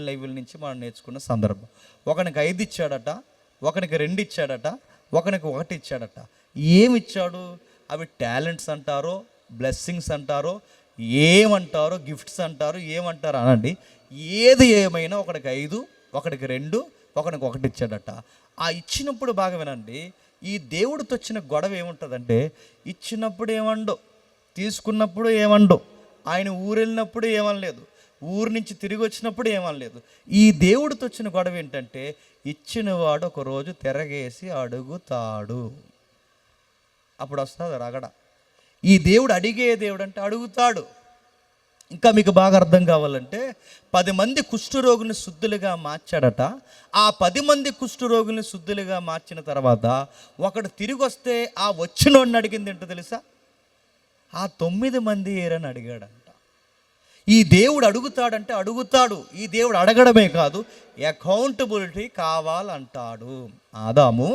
లైవ్ల నుంచి మనం నేర్చుకున్న సందర్భం. ఒకనికి 5 ఇచ్చాడట, ఒకనికి 2 ఇచ్చాడట, ఒకనికి 1 ఇచ్చాడట. ఏమి ఇచ్చాడు? అవి టాలెంట్స్ అంటారో, బ్లెస్సింగ్స్ అంటారో, ఏమంటారో, గిఫ్ట్స్ అంటారు, ఏమంటారు అనండి. ఏది ఏమైనా ఒకడికి 5, ఒకడికి 2, ఒకడికి 1 ఇచ్చాడట. ఆ ఇచ్చినప్పుడు బాగా వినండి, ఈ దేవుడితో వచ్చిన గొడవ ఏముంటుందంటే, ఇచ్చినప్పుడు ఏమండో, తీసుకున్నప్పుడు ఏమండో, ఆయన ఊరు వెళ్ళినప్పుడు ఏమనలేదు, ఊరు నుంచి తిరిగి వచ్చినప్పుడు ఏమనలేదు. ఈ దేవుడితో వచ్చిన గొడవ ఏంటంటే, ఇచ్చినవాడు ఒకరోజు తిరగేసి అడుగుతాడు. అప్పుడు వస్తుంది రగడ. ఈ దేవుడు అడిగే దేవుడు అంటే అడుగుతాడు. ఇంకా మీకు బాగా అర్థం కావాలంటే, 10 మంది కుష్ఠరోగుల్ని శుద్ధులుగా మార్చాడట. ఆ 10 మంది కుష్ఠరోగుల్ని శుద్ధులుగా మార్చిన తర్వాత ఒకడు తిరిగి వస్తే ఆ వచ్చినోడిని అడిగింది ఏంటో తెలుసా? ఆ 9 మంది ఏరని అడిగాడంట. ఈ దేవుడు అడుగుతాడంటే అడుగుతాడు. ఈ దేవుడు అడగడమే కాదు, అకౌంటబిలిటీ కావాలంటాడు. ఆదాము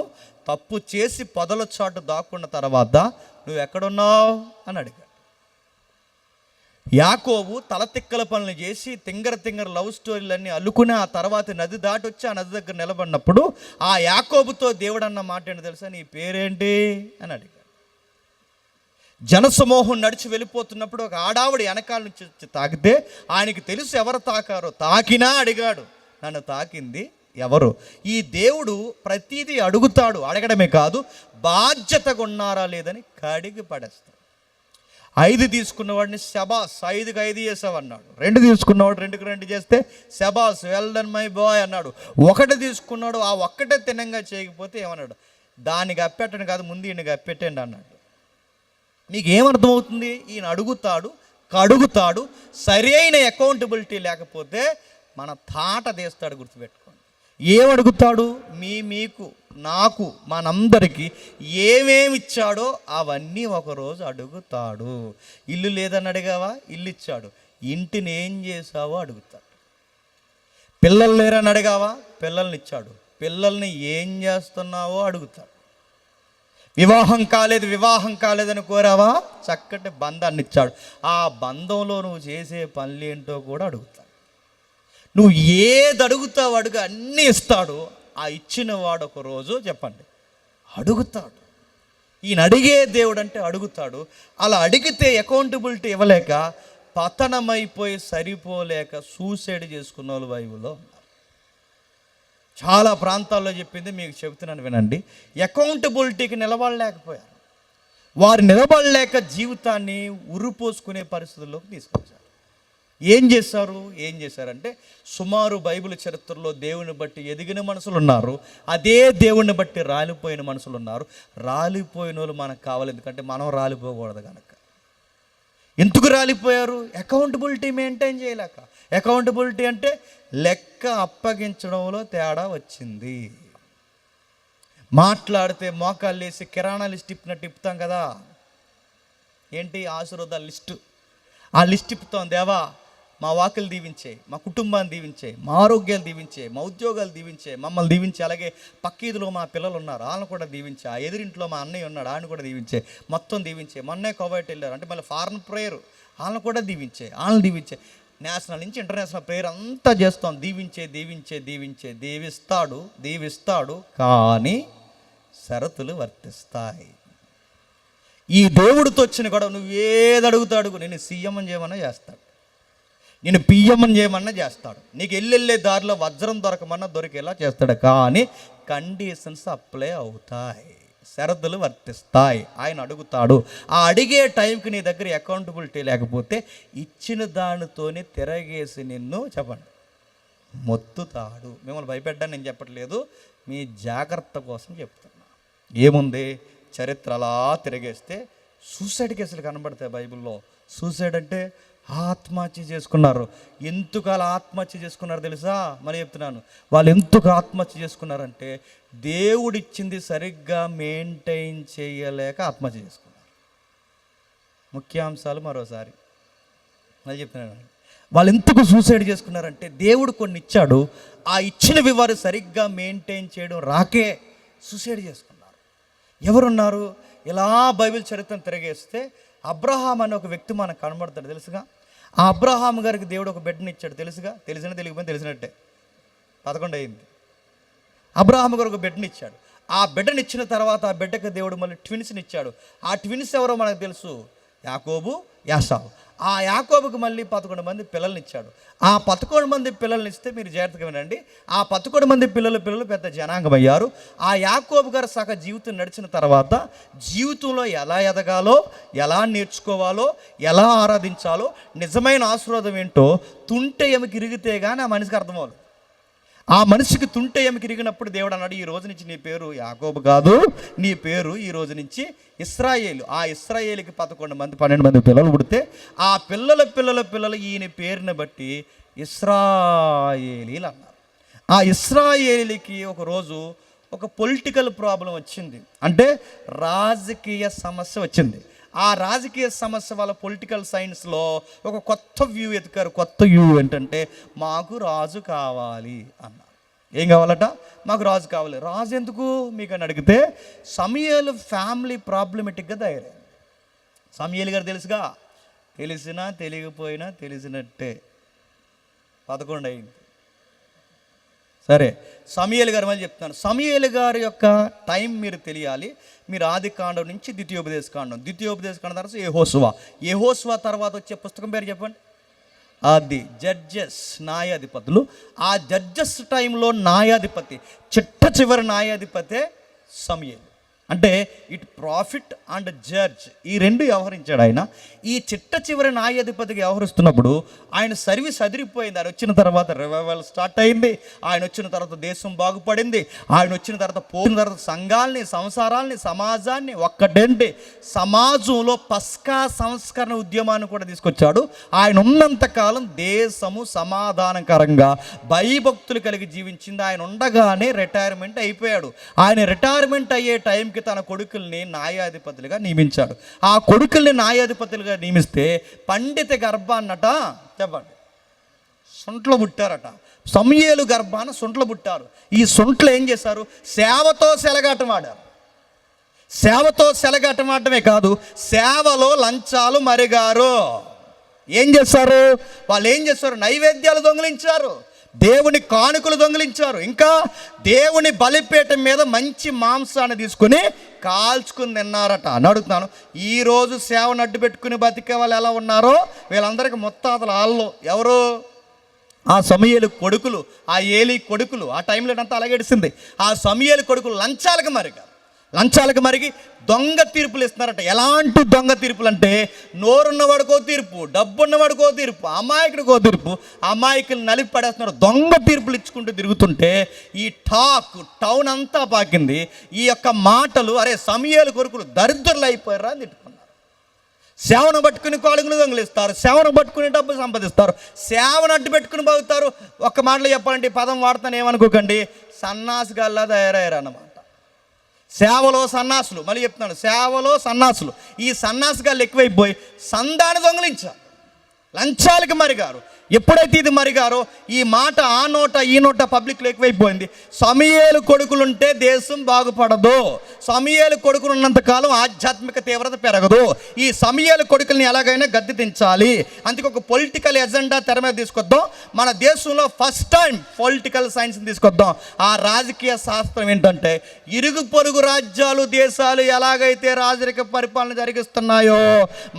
తప్పు చేసి పొదల చాటు దాక్కున్న తర్వాత నువ్వు ఎక్కడున్నావు అని అడిగాడు. యాకోబు తలతిక్కల పనులు చేసి తింగర లవ్ స్టోరీలన్నీ అల్లుకుని ఆ తర్వాత నది దాటి వచ్చి ఆ నది దగ్గర నిలబడినప్పుడు ఆ యాకోబుతో దేవుడు అన్న మాట ఏంటో తెలుసా? నీ పేరేంటి అని అడిగాడు. జనసమూహం నడిచి వెళ్ళిపోతున్నప్పుడు ఒక ఆడావిడ వెనకాల నుంచి వచ్చి తాకితే ఆయనకి తెలుసు ఎవరు తాకారో. తాకినా అడిగాడు, నన్ను తాకింది ఎవరు? ఈ దేవుడు ప్రతిదీ అడుగుతాడు. అడగడమే కాదు, బాధ్యతగా ఉన్నారా లేదని కడిగి పడేస్తాడు. 5 తీసుకున్నవాడిని శబాస్, 5కి 5 చేసావు అన్నాడు. 2 తీసుకున్నవాడు 2కి 2 చేస్తే శబాస్, వెల్ డన్ మై బాయ్ అన్నాడు. 1 తీసుకున్నాడు, ఆ ఒక్కటే తినంగా చేయకపోతే ఏమన్నాడు? దానికి అప్పెట్టను కాదు, ముందు ఈయనకి అప్పెట్టండి అన్నాడు. మీకు ఏమర్థమవుతుంది? ఈయన అడుగుతాడు, కడుగుతాడు. సరి అయిన అకౌంటబిలిటీ లేకపోతే మన తాట తీస్తాడు. గుర్తుపెట్టుకోండి. ఏమడుగుతాడు? మీకు, నాకు, మనందరికీ ఏమేమి ఇచ్చాడో అవన్నీ ఒకరోజు అడుగుతాడు. ఇల్లు లేదని అడిగావా? ఇల్లు ఇచ్చాడు. ఇంటిని ఏం చేసావో అడుగుతాడు. పిల్లలు లేరని అడిగావా? పిల్లల్ని ఇచ్చాడు. పిల్లల్ని ఏం చేస్తున్నావో అడుగుతాడు. వివాహం కాలేదని కోరావా? చక్కటి బంధాన్ని ఇచ్చాడు. ఆ బంధంలో నువ్వు చేసే పనులేంటో కూడా అడుగుతాడు. నువ్వు ఏది అడుగుతావు అడుగు, అన్నీ ఇస్తాడు. ఆ ఇచ్చిన వాడు ఒకరోజు చెప్పండి అడుగుతాడు. ఈయన అడిగే దేవుడు అంటే అడుగుతాడు. అలా అడిగితే అకౌంటబిలిటీ ఇవ్వలేక పతనమైపోయి సరిపోలేక సూసైడ్ చేసుకున్న వాళ్ళు బైబిల్లో ఉన్నారు. చాలా ప్రాంతాల్లో చెప్పింది మీకు చెబుతున్నాను వినండి. అకౌంటబిలిటీకి నిలబడలేకపోయారు. వారు నిలబడలేక జీవితాన్ని ఉరిపోసుకునే పరిస్థితుల్లోకి తీసుకొచ్చారు. ఏం చేశారంటే సుమారు బైబిల్ చరిత్రలో దేవుని బట్టి ఎదిగిన మనుషులు ఉన్నారు, అదే దేవుని బట్టి రాలిపోయిన మనుషులు ఉన్నారు. రాలిపోయిన వాళ్ళు మనకు కావాలి, ఎందుకంటే మనం రాలిపోకూడదు కనుక. ఎందుకు రాలిపోయారు? అకౌంటబిలిటీ మెయింటైన్ చేయలేక. అకౌంటబిలిటీ అంటే లెక్క అప్పగించడంలో తేడా వచ్చింది. మాట్లాడితే మోకాళ్ళు వేసి కిరాణా లిస్ట్ ఇప్పుతాం కదా, ఏంటి ఆశీర్వాదాల లిస్టు. ఆ లిస్ట్ ఇప్పుతాం. దేవా మా వాకులు దీవించే, మా కుటుంబాన్ని దీవించే, మా ఆరోగ్యాలు దీవించే, మా ఉద్యోగాలు దీవించే, మమ్మల్ని దీవించే. అలాగే పక్కీదులో మా పిల్లలు ఉన్నారు, వాళ్ళని కూడా దీవించే. ఆ ఎదురింట్లో మా అన్నయ్య ఉన్నాడు, ఆయన కూడా దీవించే. మొత్తం దీవించే. మొన్నే కోవైట్ వెళ్ళారు అంటే మళ్ళీ ఫారెన్ ప్రేయర్, వాళ్ళని కూడా దీవించే, వాళ్ళని దీవించే. నేషనల్ నుంచి ఇంటర్నేషనల్ ప్రేయర్ అంతా చేస్తాం. దీవిస్తాడు కానీ షరతులు వర్తిస్తాయి. ఈ దేవుడితో వచ్చిన గొడవ నువ్వు ఏది అడుగుతాడు, నేను సీఎం అని చేయమన్నా చేస్తాడు, నేను పిఎం అని చేయమన్నా చేస్తాడు, నీకు వెళ్ళే దారిలో వజ్రం దొరకమన్నా దొరికేలా చేస్తాడు. కానీ కండిషన్స్ అప్లై అవుతాయి, షరతులు వర్తిస్తాయి. ఆయన అడుగుతాడు. ఆ అడిగే టైంకి నీ దగ్గర అకౌంటబిలిటీ లేకపోతే ఇచ్చిన దానితోనే తిరగేసి నిన్ను చెప్పండి మొత్తుతాడు. మిమ్మల్ని భయపెట్టడానికి నేను చెప్పట్లేదు, మీ జాగ్రత్త కోసం చెప్తున్నా. ఏముంది? చరిత్ర అలా తిరిగేస్తే సూసైడ్ కేసులు కనబడతాయి బైబిల్లో. సూసైడ్ అంటే ఆత్మహత్య చేసుకున్నారు. ఎందుకు అలా ఆత్మహత్య చేసుకున్నారు తెలుసా? మరి చెప్తున్నాను. వాళ్ళు ఎందుకు ఆత్మహత్య చేసుకున్నారంటే దేవుడిచ్చింది సరిగ్గా మెయింటైన్ చేయలేక ఆత్మహత్య చేసుకున్నారు. ముఖ్యాంశాలు మరోసారి మరి చెప్తున్నాను. వాళ్ళు ఎందుకు సూసైడ్ చేసుకున్నారంటే దేవుడు కొన్ని ఇచ్చాడు, ఆ ఇచ్చినవి వారు సరిగ్గా మెయింటైన్ చేయడం రాకే సూసైడ్ చేసుకున్నారు. ఎవరున్నారు? ఇలా బైబిల్ చరిత్రను తిరిగేస్తే అబ్రహాం అనే ఒక వ్యక్తి మనకు కనబడతాడు తెలుసుగా. ఆ అబ్రహాం గారికి దేవుడు ఒక బిడ్డని ఇచ్చాడు, తెలుసుగా, తెలియకపోయినా తెలిసినట్టే. 11 అయింది. అబ్రహాం గారు ఒక బిడ్డని ఇచ్చాడు. ఆ బిడ్డని ఇచ్చిన తర్వాత ఆ బిడ్డకి దేవుడు మళ్ళీ ట్విన్స్ని ఇచ్చాడు. ఆ ట్విన్స్ ఎవరో మనకు తెలుసు, యాకోబు, యాసావు. ఆ యాకోబుకి మళ్ళీ 11 మంది పిల్లల్ని ఇచ్చాడు. ఆ 11 మంది పిల్లల్ని ఇస్తే మీరు జాగ్రత్తగా వినండి, ఆ 11 మంది పిల్లలు పెద్ద జనాంగం అయ్యారు. ఆ యాకోబు గారు సగ జీవితం నడిచిన తర్వాత జీవితంలో ఎలా ఎదగాలో, ఎలా నేర్చుకోవాలో, ఎలా ఆరాధించాలో, నిజమైన ఆశీర్వాదం ఏంటో తుంటె ఎముక ఇరిగితే కానీ ఆ మనిషికి అర్థమవుతుంది. ఆ మనిషికి తుంటె ఎముక ఇరిగినప్పుడు దేవుడు అన్నాడు, ఈ రోజు నుంచి నీ పేరు యాకోబు కాదు, నీ పేరు ఈ రోజు నుంచి ఇశ్రాయేలు. ఆ ఇశ్రాయేలుకి 12 మంది పిల్లలు పుడితే ఆ పిల్లలు ఈయన పేరుని బట్టి ఇశ్రాయేలీలు అన్నారు. ఆ ఇశ్రాయేలీకి ఒకరోజు ఒక పొలిటికల్ ప్రాబ్లం వచ్చింది, అంటే రాజకీయ సమస్య వచ్చింది. ఆ రాజకీయ సమస్య వాళ్ళ పొలిటికల్ సైన్స్లో ఒక కొత్త వ్యూ ఎత్తుకారు. కొత్త వ్యూ ఏంటంటే, మాకు రాజు కావాలి అన్నారు. ఏం కావాలట? మాకు రాజు కావాలి. రాజు ఎందుకు మీకు అని అడిగితే, సమూయేలు ఫ్యామిలీ ప్రాబ్లమెటిక్గా తయారైంది. సమూయేలు గారు తెలుసుగా, తెలిసినా తెలియకపోయినా తెలిసినట్టే. 11 అయింది. సరే, సమూయేలు గారు మళ్ళీ చెప్తున్నాను. సమూయేలు గారి యొక్క టైం మీరు తెలియాలి. మీరు ఆది కాండం నుంచి ద్వితీయోపదేశ కాండం తర్వాత యెహోషువ తర్వాత వచ్చే పుస్తకం పేరు చెప్పండి. అది జడ్జెస్, న్యాయాధిపతులు. ఆ జడ్జెస్ టైంలో న్యాయాధిపతి, చివరి న్యాయాధిపతే సమూయేలు. అంటే ఇట్ ప్రాఫిట్ అండ్ జడ్జ్, ఈ రెండు వ్యవహరించాడు ఆయన. ఈ చివరి న్యాయాధిపతికి వ్యవహరిస్తున్నప్పుడు ఆయన సర్వీస్ అదిరిపోయింది. ఆయన వచ్చిన తర్వాత రివైవల్ స్టార్ట్ అయింది. ఆయన వచ్చిన తర్వాత దేశం బాగుపడింది. ఆయన వచ్చిన తర్వాత సంఘాలని, సంసారాల్ని, సమాజాన్ని ఒక్కటేంటి సమాజంలో పస్కా సంస్కరణ ఉద్యమాన్ని కూడా తీసుకొచ్చాడు. ఆయన ఉన్నంతకాలం దేశము సమాధానకరంగా భయభక్తులు కలిగి జీవించింది. ఆయన ఉండగానే రిటైర్మెంట్ అయిపోయాడు. ఆయన రిటైర్మెంట్ అయ్యే టైంకి తన కొడుకుల్ని న్యాయాధిపతులుగా నియమించాడు. ఆ కొడుకుల్ని న్యాయాధిపతులుగా నియమిస్తే పండిత గర్భాన్నట చెప్పండి సొంట్లో పుట్టారట. సమూయేలు గర్భాన సొంట్లో పుట్టారు. ఈ సొంట్లో ఏం చేశారు? సేవతో సెలగాటమాడారు. సేవతో సెలగాటమాడమే కాదు, సేవలో లంచాలు మరిగారు. ఏం చేశారు వాళ్ళు? ఏం చేశారు? నైవేద్యాలు దొంగిలించారు, దేవుని కానుకలు దొంగిలించారు, ఇంకా దేవుని బలిపీఠం మీద మంచి మాంసాన్ని తీసుకుని కాల్చుకుని తిన్నారట. అని అడుగుతున్నాను, ఈరోజు సేవను అడ్డు పెట్టుకుని బతికే వాళ్ళు ఎలా ఉన్నారో వీళ్ళందరికీ మొత్తాతలు వాళ్ళు ఎవరు? ఆ సమూయేలు కొడుకులు, ఆ ఏలీ కొడుకులు. ఆ టైంలో అంతా అలాగే గడిచింది. ఆ సమూయేలు కొడుకులు లంచాలకు మరిగి దొంగ తీర్పులు ఇస్తున్నారట. ఎలాంటి దొంగ తీర్పులు అంటే, నోరున్నవాడికో తీర్పు, డబ్బున్నవాడికో తీర్పు, అమాయకుడికో తీర్పు, అమాయకులు నలిపి పడేస్తున్నారు. దొంగ తీర్పులు ఇచ్చుకుంటూ తిరుగుతుంటే ఈ టౌన్ అంతా పాకింది. ఈ యొక్క మాటలు, అరే సమూయేలు కొడుకులు దరిద్రులు అయిపోయారా అని తిట్టుకున్నారు. సేవను పట్టుకుని కాడుగులు దొంగిలిస్తారు, సేవను పట్టుకుని డబ్బు సంపాదిస్తారు, సేవను అడ్డు పెట్టుకుని బాగుతారు. ఒక్క మాటలో చెప్పాలంటే, పదం వాడతాను ఏమనుకోకండి, సన్నాసిగాల్లా తయారయ్యారు అన్నమాట. సేవలో సన్నాసులు, మళ్ళీ చెప్తున్నాను, సేవలో సన్నాసులు. ఈ సన్నాసిగాళ్ళు ఎక్కువైపోయి సందాన్ని దొంగిలించారు, లంచాలకి మరిగారు. ఎప్పుడైతే ఇది మరిగారో ఈ మాట ఆ నోట ఈ నోట పబ్లిక్లో ఎక్కువైపోయింది. సమూయేలు కొడుకులుంటే దేశం బాగుపడదు, సమూయేలు కొడుకులు ఉన్నంతకాలం ఆధ్యాత్మిక తీవ్రత పెరగదు. ఈ సమూయేలు కొడుకుల్ని ఎలాగైనా గద్దె దించాలి. అందుకే ఒక పొలిటికల్ ఎజెండా తెర మీద తీసుకొద్దాం. మన దేశంలో ఫస్ట్ టైం పొలిటికల్ సైన్స్ని తీసుకొద్దాం. ఆ రాజకీయ శాస్త్రం ఏంటంటే, ఇరుగు పొరుగు రాజ్యాలు, దేశాలు ఎలాగైతే రాజరిక పరిపాలన జరిగిస్తున్నాయో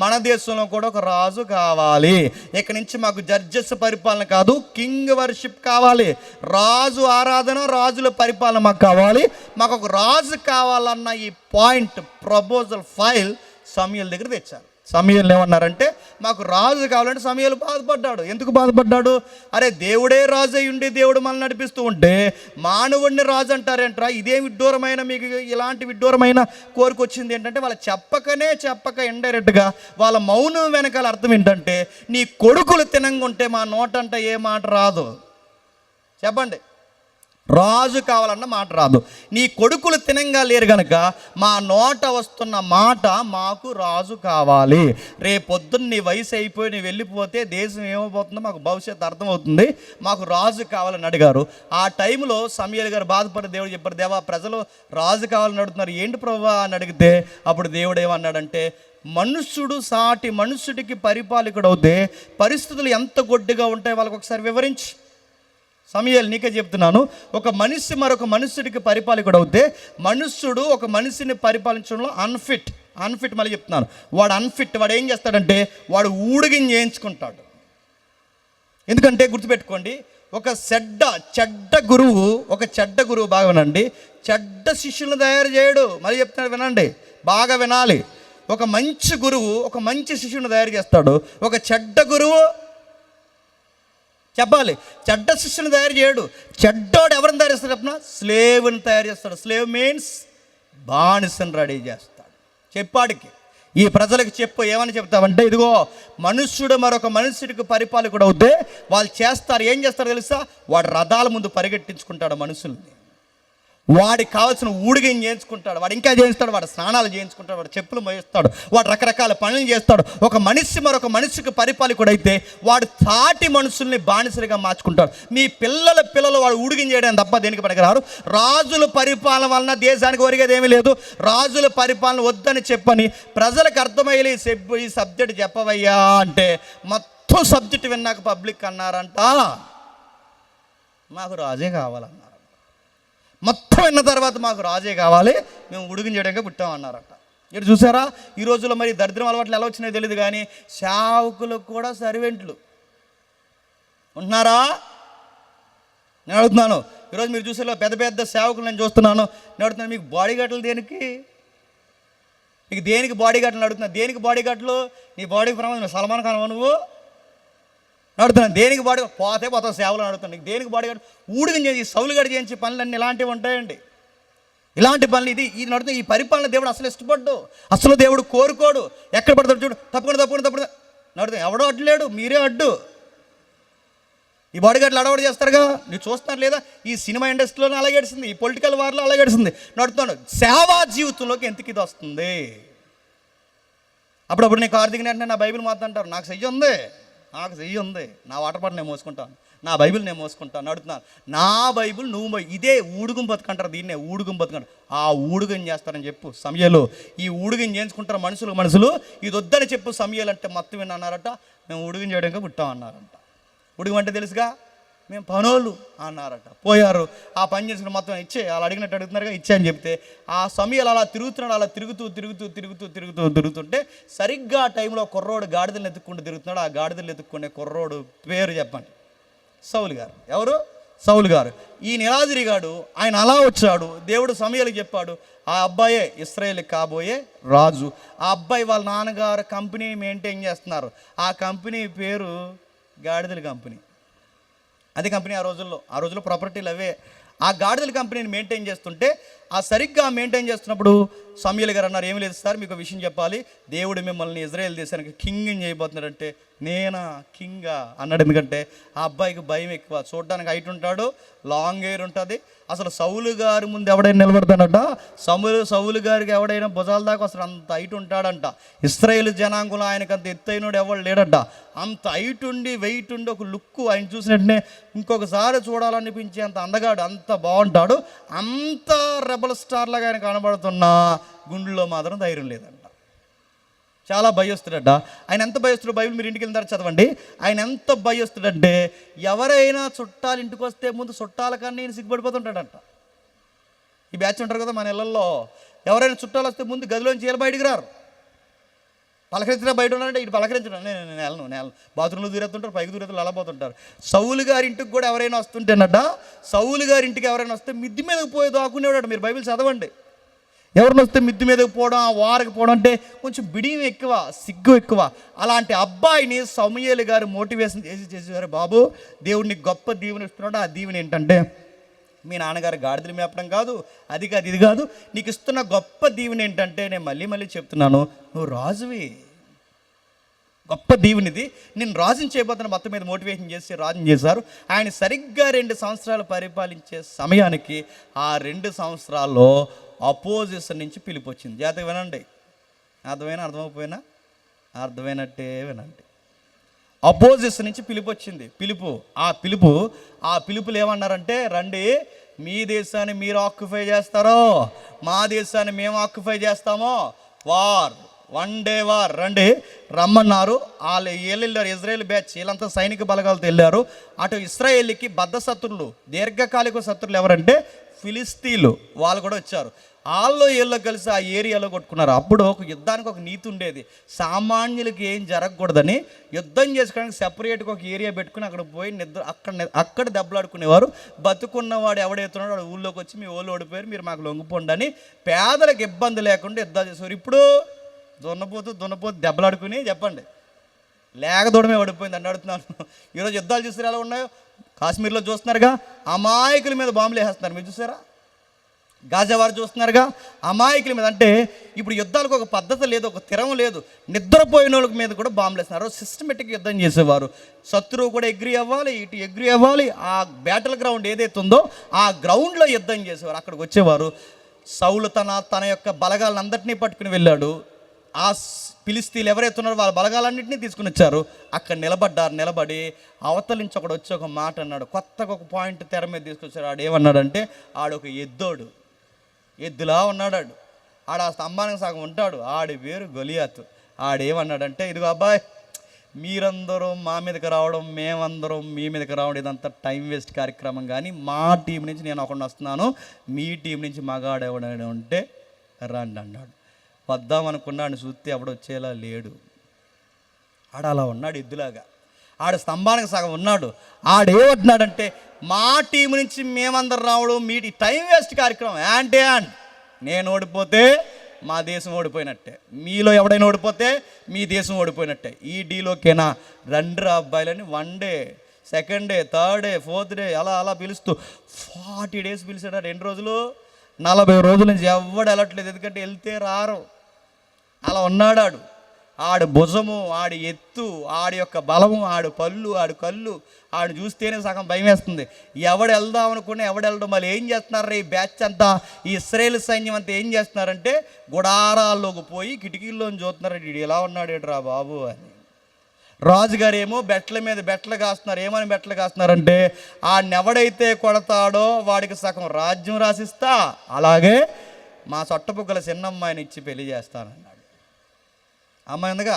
మన దేశంలో కూడా ఒక రాజు కావాలి. ఇక్కడి నుంచి మాకు జడ్జెస్ పరిపాలన కాదు, కింగ్ వర్షిప్ కావాలి. రాజు ఆరాధన, రాజుల పరిపాలన మాకు కావాలి. మాకు ఒక రాజు కావాలన్న ఈ పాయింట్, ప్రపోజల్ ఫైల్ సమూయేలు దగ్గర తెచ్చారు. సమూయేలు ఏమన్నారంటే, మాకు రాజు కావాలంటే సమూయేలు బాధపడ్డాడు. ఎందుకు బాధపడ్డాడు? అరే దేవుడే రాజు అయి ఉండి దేవుడు మనల్ని నడిపిస్తూ ఉంటే మానవుడిని రాజు అంటారేంట్రా? ఇదే విడ్డూరమైన, మీకు ఇలాంటి విడ్డూరమైన కోరిక వచ్చింది ఏంటంటే, వాళ్ళ చెప్పక ఇండైరెక్ట్గా వాళ్ళ మౌనం వెనకాల అర్థం ఏంటంటే, నీ కొడుకులు తినంగుంటే మా నోటంట ఏ మాట రాదు. చెప్పండి, రాజు కావాలన్న మాట రాదు. నీ కొడుకులు తినంగా లేరు గనక మా నోట వస్తున్న మాట, మాకు రాజు కావాలి. రేపొద్దున్న నీ వయసు అయిపోయి నువ్వు వెళ్ళిపోతే దేశం ఏమైపోతుందో మాకు భవిష్యత్తు అర్థమవుతుంది, మాకు రాజు కావాలని అడిగారు. ఆ టైంలో సమూయేలు గారు బాధపడి దేవుడు చెప్పారు, దేవా ప్రజలు రాజు కావాలని అడుగుతున్నారు, ఏంటి ప్రభువా అని అడిగితే, అప్పుడు దేవుడు ఏమన్నాడంటే, మనుష్యుడు సాటి మనుష్యుడికి పరిపాలకుడు అవుతే పరిస్థితులు ఎంత గొడ్డుగా ఉంటాయి వాళ్ళకి ఒకసారి వివరించి. సమయాలు నీకే చెప్తున్నాను. ఒక మనిషి మరొక మనుష్యుడికి పరిపాలకుడు అవుతే మనుష్యుడు ఒక మనిషిని పరిపాలించడంలో అన్ఫిట్ మళ్ళీ చెప్తున్నాను. వాడు అన్ఫిట్. వాడు ఏం చేస్తాడంటే వాడు ఊడిగిని చేయించుకుంటాడు. ఎందుకంటే గుర్తుపెట్టుకోండి, ఒక చెడ్డ గురువు బాగా వినండి, చెడ్డ శిష్యులను తయారు చేయడు. మళ్ళీ చెప్తున్నాడు, వినండి, బాగా వినాలి. ఒక మంచి గురువు ఒక మంచి శిష్యుని తయారు చేస్తాడు. ఒక చెడ్డ గురువు చెప్పాలి, చెడ్డ శిష్యుని తయారు చేయడు. చెడ్డోడు ఎవరిని తయారు చేస్తాడు చెప్పిన? స్లేవ్ని తయారు చేస్తాడు. స్లేవ్ మీన్స్ బానిసని రెడీ చేస్తాడు. చెప్పాడికి ఈ ప్రజలకు చెప్పు, ఏమని చెప్తావంటే, ఇదిగో మనుష్యుడు మరొక మనుష్యుడికి పరిపాలకుడు అవుతే వాళ్ళు ఏం చేస్తారో తెలుసా? వాడు రథాల ముందు పరిగెట్టించుకుంటాడు మనుషుల్ని. వాడికి కావాల్సిన ఊడిగం చేయించుకుంటాడు. వాడు ఇంకా చేయిస్తాడు, వాడు స్నానాలు చేయించుకుంటాడు, వాడు చెప్పులు మోయిస్తాడు, వాడు రకరకాల పనులు చేస్తాడు. ఒక మనిషి మరొక మనిషికి పరిపాలకుడు అయితే వాడు తాటి మనుషుల్ని బానిసలుగా మార్చుకుంటాడు. మీ పిల్లలు వాడు ఊడిగం చేయడం తప్ప దేనికి పనికిరారు. రాజుల పరిపాలన వలన దేశానికి ఒరిగేది ఏమీ లేదు. రాజుల పరిపాలన వద్దని చెప్పని ప్రజలకు అర్థమయ్యే ఈ సబ్జెక్ట్ చెప్పవయ్యా అంటే మొత్తం సబ్జెక్ట్ విన్నాక పబ్లిక్ అన్నారంట, మాకు రాజే కావాలన్నారు. మొత్తం విన్న తర్వాత మాకు రాజే కావాలి, మేము ఉడిగిన చేయడానికి పుట్టామన్నారట. ఇటు చూసారా, ఈ రోజుల్లో మరి దరిద్రం అలవాట్లు ఎలా వచ్చినాయో తెలియదు కానీ సేవకులకు కూడా సర్వెంట్లు ఉంటున్నారా? నేను అడుగుతున్నాను. ఈరోజు మీరు చూసేలో పెద్ద సేవకులు నేను చూస్తున్నాను. నేను అడుగుతున్నాను, మీకు బాడీ గార్డులు దేనికి? మీకు దేనికి బాడీ గార్డులు అడుగుతున్నా? దేనికి బాడీ గార్డులు? నీ బాడీకి ప్రమాదం సల్మాన్ ఖాన్ నువ్వు అడుగుతున్నాను. దేనికి బాడీ? పోతావు సేవలు అడుగుతాను. నీకు దేనికి బాడీ గార్డు? ఊడిగం చేసి సౌలు గడి చేయించి పనులన్నీ ఇలాంటివి ఉంటాయండి. ఇలాంటి పనులు ఇది నడుతుంది. ఈ పరిపాలన దేవుడు అసలు ఇష్టపడ్డు, అసలు దేవుడు కోరుకోడు. ఎక్కడ పడతాడు చూడు, తప్పకుండా నడుతుంది. ఎవడో అడ్డులేడు, మీరే అడ్డు. ఈ బాడీ గార్డులు అడవాడు చేస్తారుగా, మీరు చూస్తున్నారు లేదా? ఈ సినిమా ఇండస్ట్రీలోనే అలాగే గడిచింది, ఈ పొలిటికల్ వార్లో అలాగే గడిచింది. నడుతున్నాడు. సేవా జీవితంలోకి ఎందుకు ఇది వస్తుంది? అప్పుడప్పుడు నేను కారు దిగిన వెంటనే నా బైబిల్ మాట్లాడతారు, నాకు చెయ్యి ఉంది, నా వాటర్ బాటిల్ నేను మోసుకుంటాను, నా బైబిల్ నేను మోసుకుంటాను. అడుగుతున్నాను, నా బైబిల్ నువ్వు ఇదే ఊడుగుం బతుకంటారు, దీన్నే ఊడుగుం బతుకంటారు. ఆ ఊడుగం చేస్తారని చెప్పు సమయాలు. ఈ ఊడుగం చేయించుకుంటారు మనుషులు ఇది వద్దని చెప్పు సమయాలు అంటే మొత్తం విని అన్నారట, మేము ఊడుగం చేయడానికి పుట్టాం అన్నారంట. ఉడుగం అంటే తెలుసుగా, మేము పనోళ్ళు అన్నారట. పోయారు, ఆ పని చేసిన మొత్తం ఇచ్చే, అలా అడిగినట్టు అడుగుతున్నారుగా, ఇచ్చే అని చెప్తే ఆ సమయాలు అలా తిరుగుతున్నాడు. అలా తిరుగుతుంటే సరిగ్గా ఆ టైంలో కుర్రోడు గాడిదలు ఎత్తుక్కుంటూ తిరుగుతున్నాడు. ఆ గాడిదలు ఎత్తుక్కునే కుర్రోడు పేరు చెప్పండి? సౌలు గారు. ఎవరు? సౌలు గారు. ఈ నిరాదరిగాడు ఆయన అలా వచ్చాడు. దేవుడు సమయాలకు చెప్పాడు, ఆ అబ్బాయే ఇశ్రాయేలుకి కాబోయే రాజు. ఆ అబ్బాయి వాళ్ళ నాన్నగారు కంపెనీని మెయింటైన్ చేస్తున్నారు. ఆ కంపెనీ పేరు గాడిదల కంపెనీ. అది కంపెనీ ఆ రోజుల్లో ప్రాపర్టీలు అవే. ఆ గాడిదల కంపెనీని మెయింటైన్ చేస్తుంటే ఆ సరిగ్గా మెయింటైన్ చేస్తున్నప్పుడు సమూయేలు గారు అన్నారు, ఏమి లేదు సార్, మీకు విషయం చెప్పాలి, దేవుడు మిమ్మల్ని ఇజ్రాయేల్ దేశానికి కింగ్ని చేయబోతున్నాడంటే, నేనా కింగా అన్నాడు. ఎందుకంటే ఆ అబ్బాయికి భయం ఎక్కువ. చూడడానికి హైట్ ఉంటాడు, లాంగ్ హెయిర్ ఉంటుంది. అసలు సౌలు గారి ముందు ఎవడైనా నిలబడతాడట, సౌలు గారికి ఎవడైనా భుజాల దాకా అసలు అంత హైట్ ఉంటాడంట. ఇశ్రాయేలు జనాంగులు ఆయనకు అంత ఎత్తైనడు ఎవడు లేడట. అంత హైట్ ఉండి వెయిట్ ఉండి ఒక లుక్ ఆయన చూసినట్టునే ఇంకొకసారి చూడాలనిపించే అంత అందగాడు, అంత బాగుంటాడు. అంత రెబల్ స్టార్ లాగా ఆయన కనబడుతున్నా గుండెల్లో మాత్రం ధైర్యం లేదంట. చాలా భయస్తుడట. ఆయన ఎంత భయస్తుడు, బైబిల్ మీరు ఇంటికి వెళ్తారు చదవండి. ఆయన ఎంత భయస్తుడంటే ఎవరైనా చుట్టాలు ఇంటికి వస్తే ముందు చుట్టాల కన్నా ఈయన సిగ్గుపడిపోతుంటాడంట. ఈ బ్యాచ్ ఉంటారు కదా మన ఇళ్ళల్లో, ఎవరైనా చుట్టాలు వస్తే ముందు గదిలోంచి వీళ్ళు బయటికి రారు. పలకరించిన బయట ఉన్నారంటే ఇటు పలకరించడం, నేను బాత్రూంలో దూరేస్తుంటారు, పైకి దూరేతులు అలా పోతుంటారు. సౌలు గారి ఇంటికి కూడా ఎవరైనా వస్తుంటేనట, సౌలు గారి ఇంటికి ఎవరైనా వస్తే మిద్ది మీదకి పోయి దాక్కునేవాడట. మీరు బైబిల్ చదవండి. ఎవరిని వస్తే మిద్ది మీదకి పోవడం, ఆ వారికి పోవడం అంటే కొంచెం బిడియం ఎక్కువ, సిగ్గు ఎక్కువ. అలాంటి అబ్బాయిని సమూయేలు గారు మోటివేషన్ చేసేవారు, బాబు దేవుడిని గొప్ప దీవెన ఇస్తున్నాడు. ఆ దీవెన ఏంటంటే మీ నాన్నగారు గాడిదలు మేపడం కాదు, అది కాదు, ఇది కాదు, నీకు ఇస్తున్న గొప్ప దీవెన ఏంటంటే, నేను మళ్ళీ చెప్తున్నాను, నువ్వు రాజువి. గొప్ప దీవెనిది, నేను రాజుని చేయబోతున్న మొత్తం మీద మోటివేషన్ చేసి రాజుని చేశారు. ఆయన సరిగ్గా 2 సంవత్సరాలు పరిపాలించే సమయానికి ఆ 2 సంవత్సరాల్లో అపోజిషన్ నుంచి పిలుపు వచ్చింది. జాతక వినండి, అర్థమైపోయినా అర్థమైనట్టే వినండి. అపోజిషన్ నుంచి పిలుపు వచ్చింది. ఆ పిలుపులు ఏమన్నారంటే, రండి, మీ దేశాన్ని మీరు ఆక్యుపై చేస్తారో, మా దేశాన్ని మేము ఆక్యుపై చేస్తామో, 1 డే వార్ రండి రమ్మన్నారు. వాళ్ళు వెళ్ళారు, ఇజ్రాయేల్ బ్యాచ్ వీళ్ళంతా సైనిక బలగాలతో వెళ్ళారు. అటు ఇశ్రాయేలీకి బద్ధ శత్రులు, దీర్ఘకాలిక శత్రులు ఎవరంటే ఫిలిస్తీన్లు, వాళ్ళు కూడా వచ్చారు. వాళ్ళు వీళ్ళు కలిసి ఆ ఏరియాలో కొట్టుకున్నారు. అప్పుడు ఒక యుద్ధానికి ఒక నీతి ఉండేది, సామాన్యులకి ఏం జరగకూడదని యుద్ధం చేసుకోవడానికి సెపరేట్గా ఒక ఏరియా పెట్టుకుని అక్కడ పోయి అక్కడ దెబ్బలాడుకునేవారు. బతుకున్నవాడు ఎవడైతున్నాడో వాడు ఊళ్ళోకి వచ్చి మీ ఊళ్ళో ఓడిపోయారు, మీరు మాకు లొంగిపోండి అని పేదలకు ఇబ్బంది లేకుండా యుద్ధాలు చేసేవారు. ఇప్పుడు దున్నపోతూ దెబ్బలాడుకుని చెప్పండి లేక దూడమే ఓడిపోయింది అని అడుగుతున్నాను. ఈరోజు యుద్ధాలు చూసారు ఎలా ఉన్నాయో, కాశ్మీర్లో చూస్తున్నారుగా, అమాయకుల మీద బాంబులు వేసేస్తున్నారు. మీరు చూసారా? గాజా వారు చూస్తున్నారుగా, అమాయకుల మీద. అంటే ఇప్పుడు యుద్ధాలకు ఒక పద్ధతి లేదు, ఒక స్థిరం లేదు. నిద్రపోయిన వాళ్ళకి మీద కూడా బాంబులు వేస్తున్నారు. సిస్టమేటిక్ యుద్ధం చేసేవారు. శత్రువు కూడా ఎగ్రీ అవ్వాలి, ఇటు ఎగ్రీ అవ్వాలి. ఆ బ్యాటిల్ గ్రౌండ్ ఏదైతే ఉందో ఆ గ్రౌండ్లో యుద్ధం చేసేవారు. అక్కడికి వచ్చేవారు. సౌలు తన యొక్క బలగాలను అందరినీ పట్టుకుని వెళ్ళాడు. ఆ ఫిలిస్తీన్లు ఎవరైతే ఉన్నారో వాళ్ళ బలగాలన్నింటినీ తీసుకుని వచ్చారు. అక్కడ నిలబడి అవతల నుంచి ఒకడు వచ్చి ఒక మాట అన్నాడు. కొత్తగా ఒక పాయింట్ తెర మీద తీసుకొచ్చాడు. ఆడు ఏమన్నాడంటే, ఆడొక ఎద్దులా ఉన్నాడు. ఆడ ఆ స్తంభానికి సగం ఉంటాడు. ఆడి పేరు గొలియాతు. ఆడేమన్నాడంటే, ఇదిగో అబ్బాయి, మీరందరూ మా మీదకి రావడం, మేమందరం మీ మీదకి రావడం ఇదంతా టైం వేస్ట్ కార్యక్రమం. కానీ మా టీం నుంచి నేను ఒకడిని వస్తున్నాను, మీ టీం నుంచి మగాడెవడని ఉంటే రండి అన్నాడు. వద్దామనుకున్నాడు, చూస్తే ఎవడు వచ్చేలా లేడు. ఆడ అలా ఉన్నాడు ఎద్దులాగా. ఆడ స్తంభానికి సగం ఉన్నాడు. ఆడేమంటున్నాడంటే, మా టీం నుంచి మేమందరం రావడం మీ టైం వేస్ట్ కార్యక్రమం. అంటే నేను ఓడిపోతే మా దేశం ఓడిపోయినట్టే, మీలో ఎవడైనా ఓడిపోతే మీ దేశం ఓడిపోయినట్టే. ఈ డీలోకేనా రండి రా అబ్బాయిలని 1 day, 2nd day, 3rd day, 4th day అలా పిలుస్తూ 40 days పిలిచాడు. 2 రోజులు 40 రోజుల నుంచి ఎవడు వెళ్ళట్లేదు, ఎందుకంటే వెళ్తే రారు. అలా ఉన్నాడు. ఆడు భుజము, ఆడి ఎత్తు, ఆడి యొక్క బలము, ఆడు పళ్ళు, ఆడు కళ్ళు, ఆడు చూస్తేనే సగం భయం వేస్తుంది. ఎవడు వెళ్దాం అనుకుని ఎవడు వెళ్ళడం. మళ్ళీ ఏం చేస్తున్నారు ఈ బ్యాచ్ అంతా, ఈ ఇశ్రాయేల్ సైన్యం అంతా ఏం చేస్తున్నారంటే గుడారాల్లోకి పోయి కిటికీల్లోని చూస్తున్నారు. వీడు ఎలా ఉన్నాడు రా బాబు అని. రాజుగారు ఏమో బెట్ల మీద బెట్లు కాస్తున్నారు. ఏమని బెట్లు కాస్తున్నారంటే, ఆడెవడైతే కొడతాడో వాడికి సగం రాజ్యం రాసిస్తా, అలాగే మా చొట్టబుగ్గల చిన్నమ్మాయిని ఇచ్చి పెళ్లి చేస్తానన్నాడు. అమ్మాయి ఉందిగా,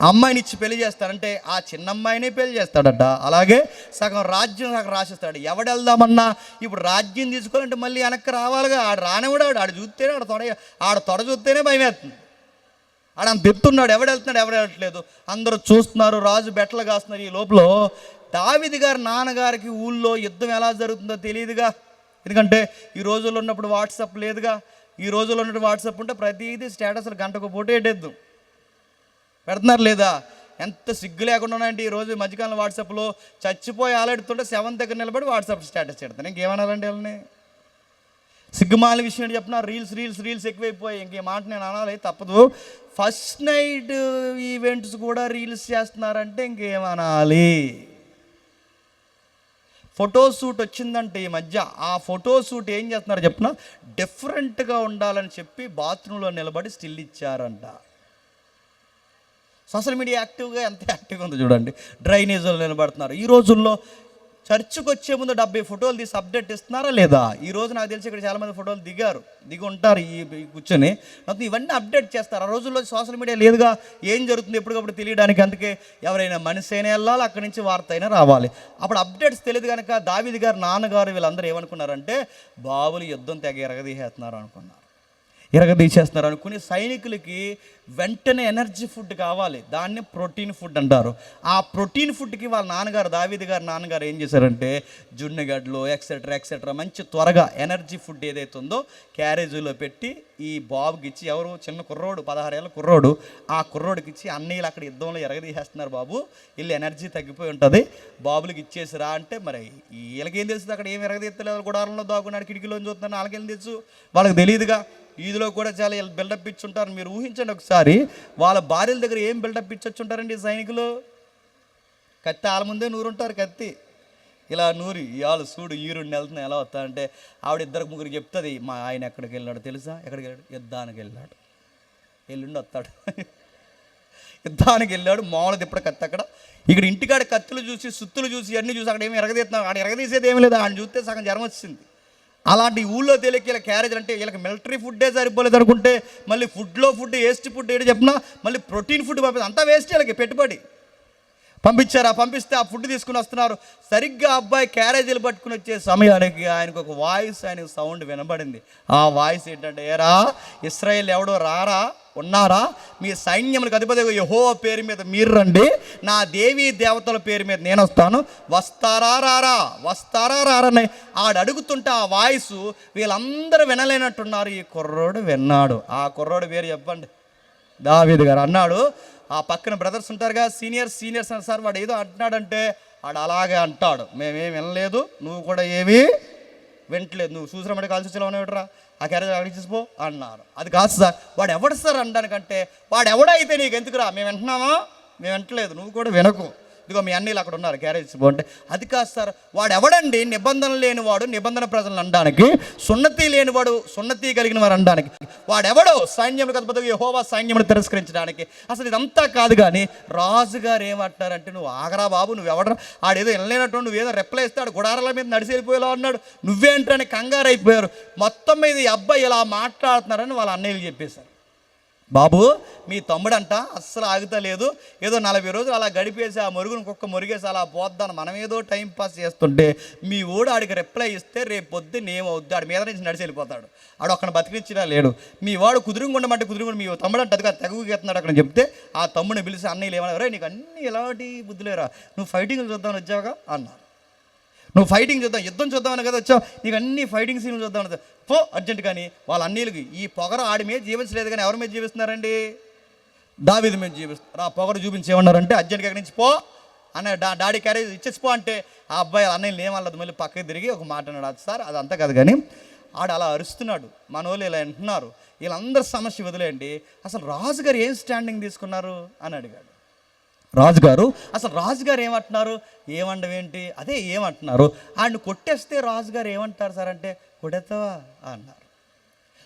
అమ్మాయిని ఇచ్చి పెళ్లి చేస్తాడంటే ఆ చిన్నమ్మాయిని పెళ్లి చేస్తాడట. అలాగే సగం రాజ్యం సగం రాసిస్తాడు. ఎవడెళ్దామన్నా ఇప్పుడు రాజ్యం తీసుకోవాలంటే మళ్ళీ వెనక్కి రావాలిగా. ఆడు రానివాడు. ఆడు చూస్తేనే ఆడ తొడ చూస్తేనే భయం వేస్తుంది. ఆడంత ఎత్తున్నాడు. ఎవడెళ్తున్నాడు, ఎవడు వెళ్ళట్లేదు. అందరూ చూస్తున్నారు. రాజు బెట్టలు కాస్తున్నారు. ఈ లోపల దావీదు గారి నాన్నగారికి ఊళ్ళో యుద్ధం ఎలా జరుగుతుందో తెలియదుగా. ఎందుకంటే ఈ రోజుల్లో ఉన్నప్పుడు వాట్సాప్ లేదుగా. ఈ రోజుల్లో ఉన్నప్పుడు వాట్సాప్ ఉంటే ప్రతిదీ స్టేటస్లు గంటకు పోటీ పెట్టేద్దాం, పెడుతున్నారు లేదా? ఎంత సిగ్గు లేకుండా ఉన్నాయంటే ఈ రోజు మధ్యకాలంలో వాట్సాప్లో చచ్చిపోయి ఆలాడుతుంటే 7 దగ్గర నిలబడి వాట్సాప్ స్టేటస్ పెడతాను. ఇంకేమనాలండి వాళ్ళని? సిగ్గుమాల విషయం ఏంటి చెప్పిన, రీల్స్ ఎక్కువైపోయాయి. ఇంకే మాట నేను అనాలి, తప్పదు. ఫస్ట్ నైట్ ఈవెంట్స్ కూడా రీల్స్ చేస్తున్నారంటే ఇంకేమనాలి? ఫోటో షూట్ వచ్చిందంటే ఈ మధ్య, ఆ ఫోటో షూట్ ఏం చేస్తున్నారు చెప్పిన, డిఫరెంట్గా ఉండాలని చెప్పి బాత్రూంలో నిలబడి స్టిల్ ఇచ్చారంట. సోషల్ మీడియా యాక్టివ్గా ఎంత యాక్టివ్గా ఉందో చూడండి. డ్రైనేజీలో నిలబడుతున్నారు. ఈ రోజుల్లో చర్చికి వచ్చే ముందు 70 ఫోటోలు తీసి అప్డేట్ ఇస్తున్నారా లేదా? ఈ రోజు నాకు తెలిసి ఇక్కడ చాలామంది ఫోటోలు దిగి ఉంటారు ఈ కూర్చొని. మొత్తం ఇవన్నీ అప్డేట్ చేస్తారు. ఆ రోజుల్లో సోషల్ మీడియా లేదుగా, ఏం జరుగుతుంది ఎప్పటికప్పుడు తెలియడానికి. అందుకే ఎవరైనా మనిషి అయినా వెళ్ళాలి, అక్కడి నుంచి వార్త అయినా రావాలి. అప్పుడు అప్డేట్స్ తెలియదు కనుక దావీదు గారు నాన్నగారు వీళ్ళందరూ ఏమనుకున్నారంటే, బాబులు యుద్ధం తెగ ఎరగదీసేస్తున్నారు అనుకున్నారు. ఎరగదీసేస్తున్నారు అనుకుని సైనికులకి వెంటనే ఎనర్జీ ఫుడ్ కావాలి. దాన్ని ప్రోటీన్ ఫుడ్ అంటారు. ఆ ప్రోటీన్ ఫుడ్కి వాళ్ళ నాన్నగారు, దావీదు గారు నాన్నగారు ఏం చేశారంటే, జున్నగడ్డలు ఎక్సెట్రా మంచి త్వరగా ఎనర్జీ ఫుడ్ ఏదైతే ఉందో క్యారేజీలో పెట్టి ఈ బాబుకి ఇచ్చి, ఎవరు చిన్న కుర్రోడు 16 ఏళ్ళ కుర్రోడు, ఆ కుర్రోడికి ఇచ్చి, అన్నయ్యలు అక్కడ యుద్ధంలో ఎరగదీసేస్తున్నారు బాబు, వీళ్ళు ఎనర్జీ తగ్గిపోయి ఉంటుంది, బాబులకి ఇచ్చేసిరా అంటే, మరి వీళ్ళకేం తెలుస్తుంది అక్కడ ఏం ఎరగదీస్తలేదు, గుడారంలో దాగున్నాడు, కిటికీలో చూస్తున్నాను, వాళ్ళకేం తెలుసు? వాళ్ళకి తెలియదుగా. ఈదులో కూడా చాలా బిల్డప్ ఇచ్చుంటారు. మీరు ఊహించండి ఒకసారి, వాళ్ళ భార్యల దగ్గర ఏం బిల్డప్ ఇచ్చొచ్చుంటారండి సైనికులు. కత్తి వాళ్ళ ముందే నూరుంటారు. కత్తి ఇలా నూరి, ఇవాళ చూడు ఈరుడిని వెళ్తున్నా ఎలా వస్తా అంటే, ఆవిడ 2-3 చెప్తుంది, మా ఆయన ఎక్కడికి వెళ్ళాడు తెలుసా, ఎక్కడికి వెళ్ళాడు, యుద్ధానికి వెళ్ళాడు, ఎల్లుండి వస్తాడు, యుద్ధానికి వెళ్ళాడు. మామూలుది ఇప్పుడు కత్తి అక్కడ. ఇక్కడ ఇంటికాడ కత్తులు చూసి, సుత్తులు చూసి, అన్నీ చూసి అక్కడ ఏమి ఎరగదీస్తున్నాడు. ఆడ ఎరగదీసేది ఏమీ లేదు. ఆయన చూస్తే సగం జ్వరం వచ్చింది. అలాంటి ఊళ్ళో తెలియక వీళ్ళ క్యారేజ్ అంటే వీళ్ళకి మిలిటరీ ఫుడ్డే సరిపోలేదు అనుకుంటే మళ్ళీ ఫుడ్లో ఫుడ్ వేస్ట్ ఫుడ్ ఏంటి చెప్పినా మళ్ళీ ప్రోటీన్ ఫుడ్ పంపిస్తుంది, అంతా వేస్ట్ వీళ్ళకి పెట్టుబడి. పంపిస్తే ఆ ఫుడ్ తీసుకుని వస్తున్నారు. సరిగ్గా అబ్బాయి క్యారేజీలు పట్టుకుని వచ్చే సమయానికి ఆయనకు ఒక వాయిస్, ఆయనకు సౌండ్ వినబడింది. ఆ వాయిస్ ఏంటంటే, ఏరా ఇశ్రాయేలు ఎవడో రారా ఉన్నారా, మీ సైన్యములకు అధిపతి యెహోవా పేరు మీద మీరు రండి, నా దేవీ దేవతల పేరు మీద నేను వస్తాను, వస్తారా రారని ఆడు అడుగుతుంటే ఆ వాయిస్ వీళ్ళందరూ వినలేనట్టున్నారు. ఈ కుర్రోడు విన్నాడు. ఆ కుర్రోడు పేరు చెప్పండి, దావీదు గారు. అన్నాడు, ఆ పక్కన బ్రదర్స్ ఉంటారుగా సీనియర్స్ అన్న సార్ వాడు ఏదో అంటున్నాడంటే వాడు అలాగే అంటాడు, మేమేం వినలేదు, నువ్వు కూడా ఏమీ వింటలేదు, నువ్వు చూసినప్పుడు కాల్చి వచ్చేలా ఆ క్యారేజ్ అడిగి చూసిపో అన్నారు. అది కాదు సార్, వాడు ఎవడు సార్ అనడానికంటే వాడు ఎవడైతే నీకు ఎందుకురా, మేము వింటున్నామా, మేము వింటలేదు, నువ్వు కూడా వినకు, ఇదిగో మీ అన్నీళ్ళు అక్కడ ఉన్నారు క్యారేజ్ పోంటే. అది కాదు సార్, వాడు ఎవడండి నిబంధన లేనివాడు నిబంధన ప్రజలను అనడానికి, సున్నతి లేనివాడు సున్నతి కలిగిన వారు అనడానికి, వాడెవడో సైన్యములకు అధిపతి యెహోవా సైన్యమును తిరస్కరించడానికి. అసలు ఇదంతా కాదు. కానీ రాజుగారు ఏమంటారంటే, నువ్వు ఆగరా బాబు, నువ్వు ఎవడరా, ఆడేదో వినలేనట్టు నువ్వేదో రెప్లై ఇస్తాడు, గుడారాల మీద నడిచి వెళ్ళిపోయేలా అన్నాడు, నువ్వేంటని కంగారు అయిపోయారు. మొత్తం మీద ఈ అబ్బాయి ఇలా మాట్లాడుతున్నారని వాళ్ళ అన్నయ్యలు చెప్పేశారు. బాబు మీ తమ్ముడంట అస్సలు ఆగుతలేదు, ఏదో 40 రోజులు అలా గడిపేసి ఆ మురుగును కుక్క మురిగేసి అలా పోద్దాను, మనం ఏదో టైం పాస్ చేస్తుంటే మీ ఓడు ఆడికి రిప్లై ఇస్తే రేపు పొద్దున్న ఏమవుద్ది, ఆడి మీద నుంచి నడిచి వెళ్ళిపోతాడు, ఆడు ఒక్కడిని బతికించినా లేడు, మీ వాడు కుదురుగుండమంటే కుదురుగుండి మీ తమ్ముడు అంటే అది తెగుతున్నాడు అక్కడ చెప్తే ఆ తమ్ముడిని పిలిచి అన్నయ్యలు ఏమన్నా, నీకు అన్నీ ఎలాంటి బుద్ధులేరా, నువ్వు ఫైటింగ్ చూద్దామని వచ్చావుగా అన్నారు. నువ్వు ఫైటింగ్ చూద్దాం, యుద్ధం చూద్దామని కదా వచ్చావు, నీకు అన్ని ఫైటింగ్ సీన్లు చూద్దామని పో అర్జెంట్. కానీ వాళ్ళ అన్నీలకి ఈ పొగర ఆడి మీద జీవించలేదు, కానీ ఎవరి మీద జీవిస్తున్నారండి, దావీదు మీద జీవిస్తున్నారు. ఆ పొగరు చూపించేమన్నారంటే అర్జెంట్గా ఎక్కడి నుంచి పో అనే డాడీ క్యారేజ్ ఇచ్చేసిపో అంటే ఆ అబ్బాయి అన్నయ్యలు ఏమన్నది, మళ్ళీ పక్కకి తిరిగి ఒక మాట అన్నాడు, అది సార్ అదంతా కాదు, కానీ ఆడు అలా అరుస్తున్నాడు, మన వాళ్ళు ఇలా అంటున్నారు, వీళ్ళందరి సమస్య వదిలేయండి, అసలు రాజుగారు ఏం స్టాండింగ్ తీసుకున్నారు అని అడిగాడు. రాజుగారు ఏమంటున్నారు, ఏమండవేంటి, అదే ఏమంటున్నారు, ఆయన్ని కొట్టేస్తే రాజుగారు ఏమంటారు సార్ అంటే, కొడతావా అన్నారు.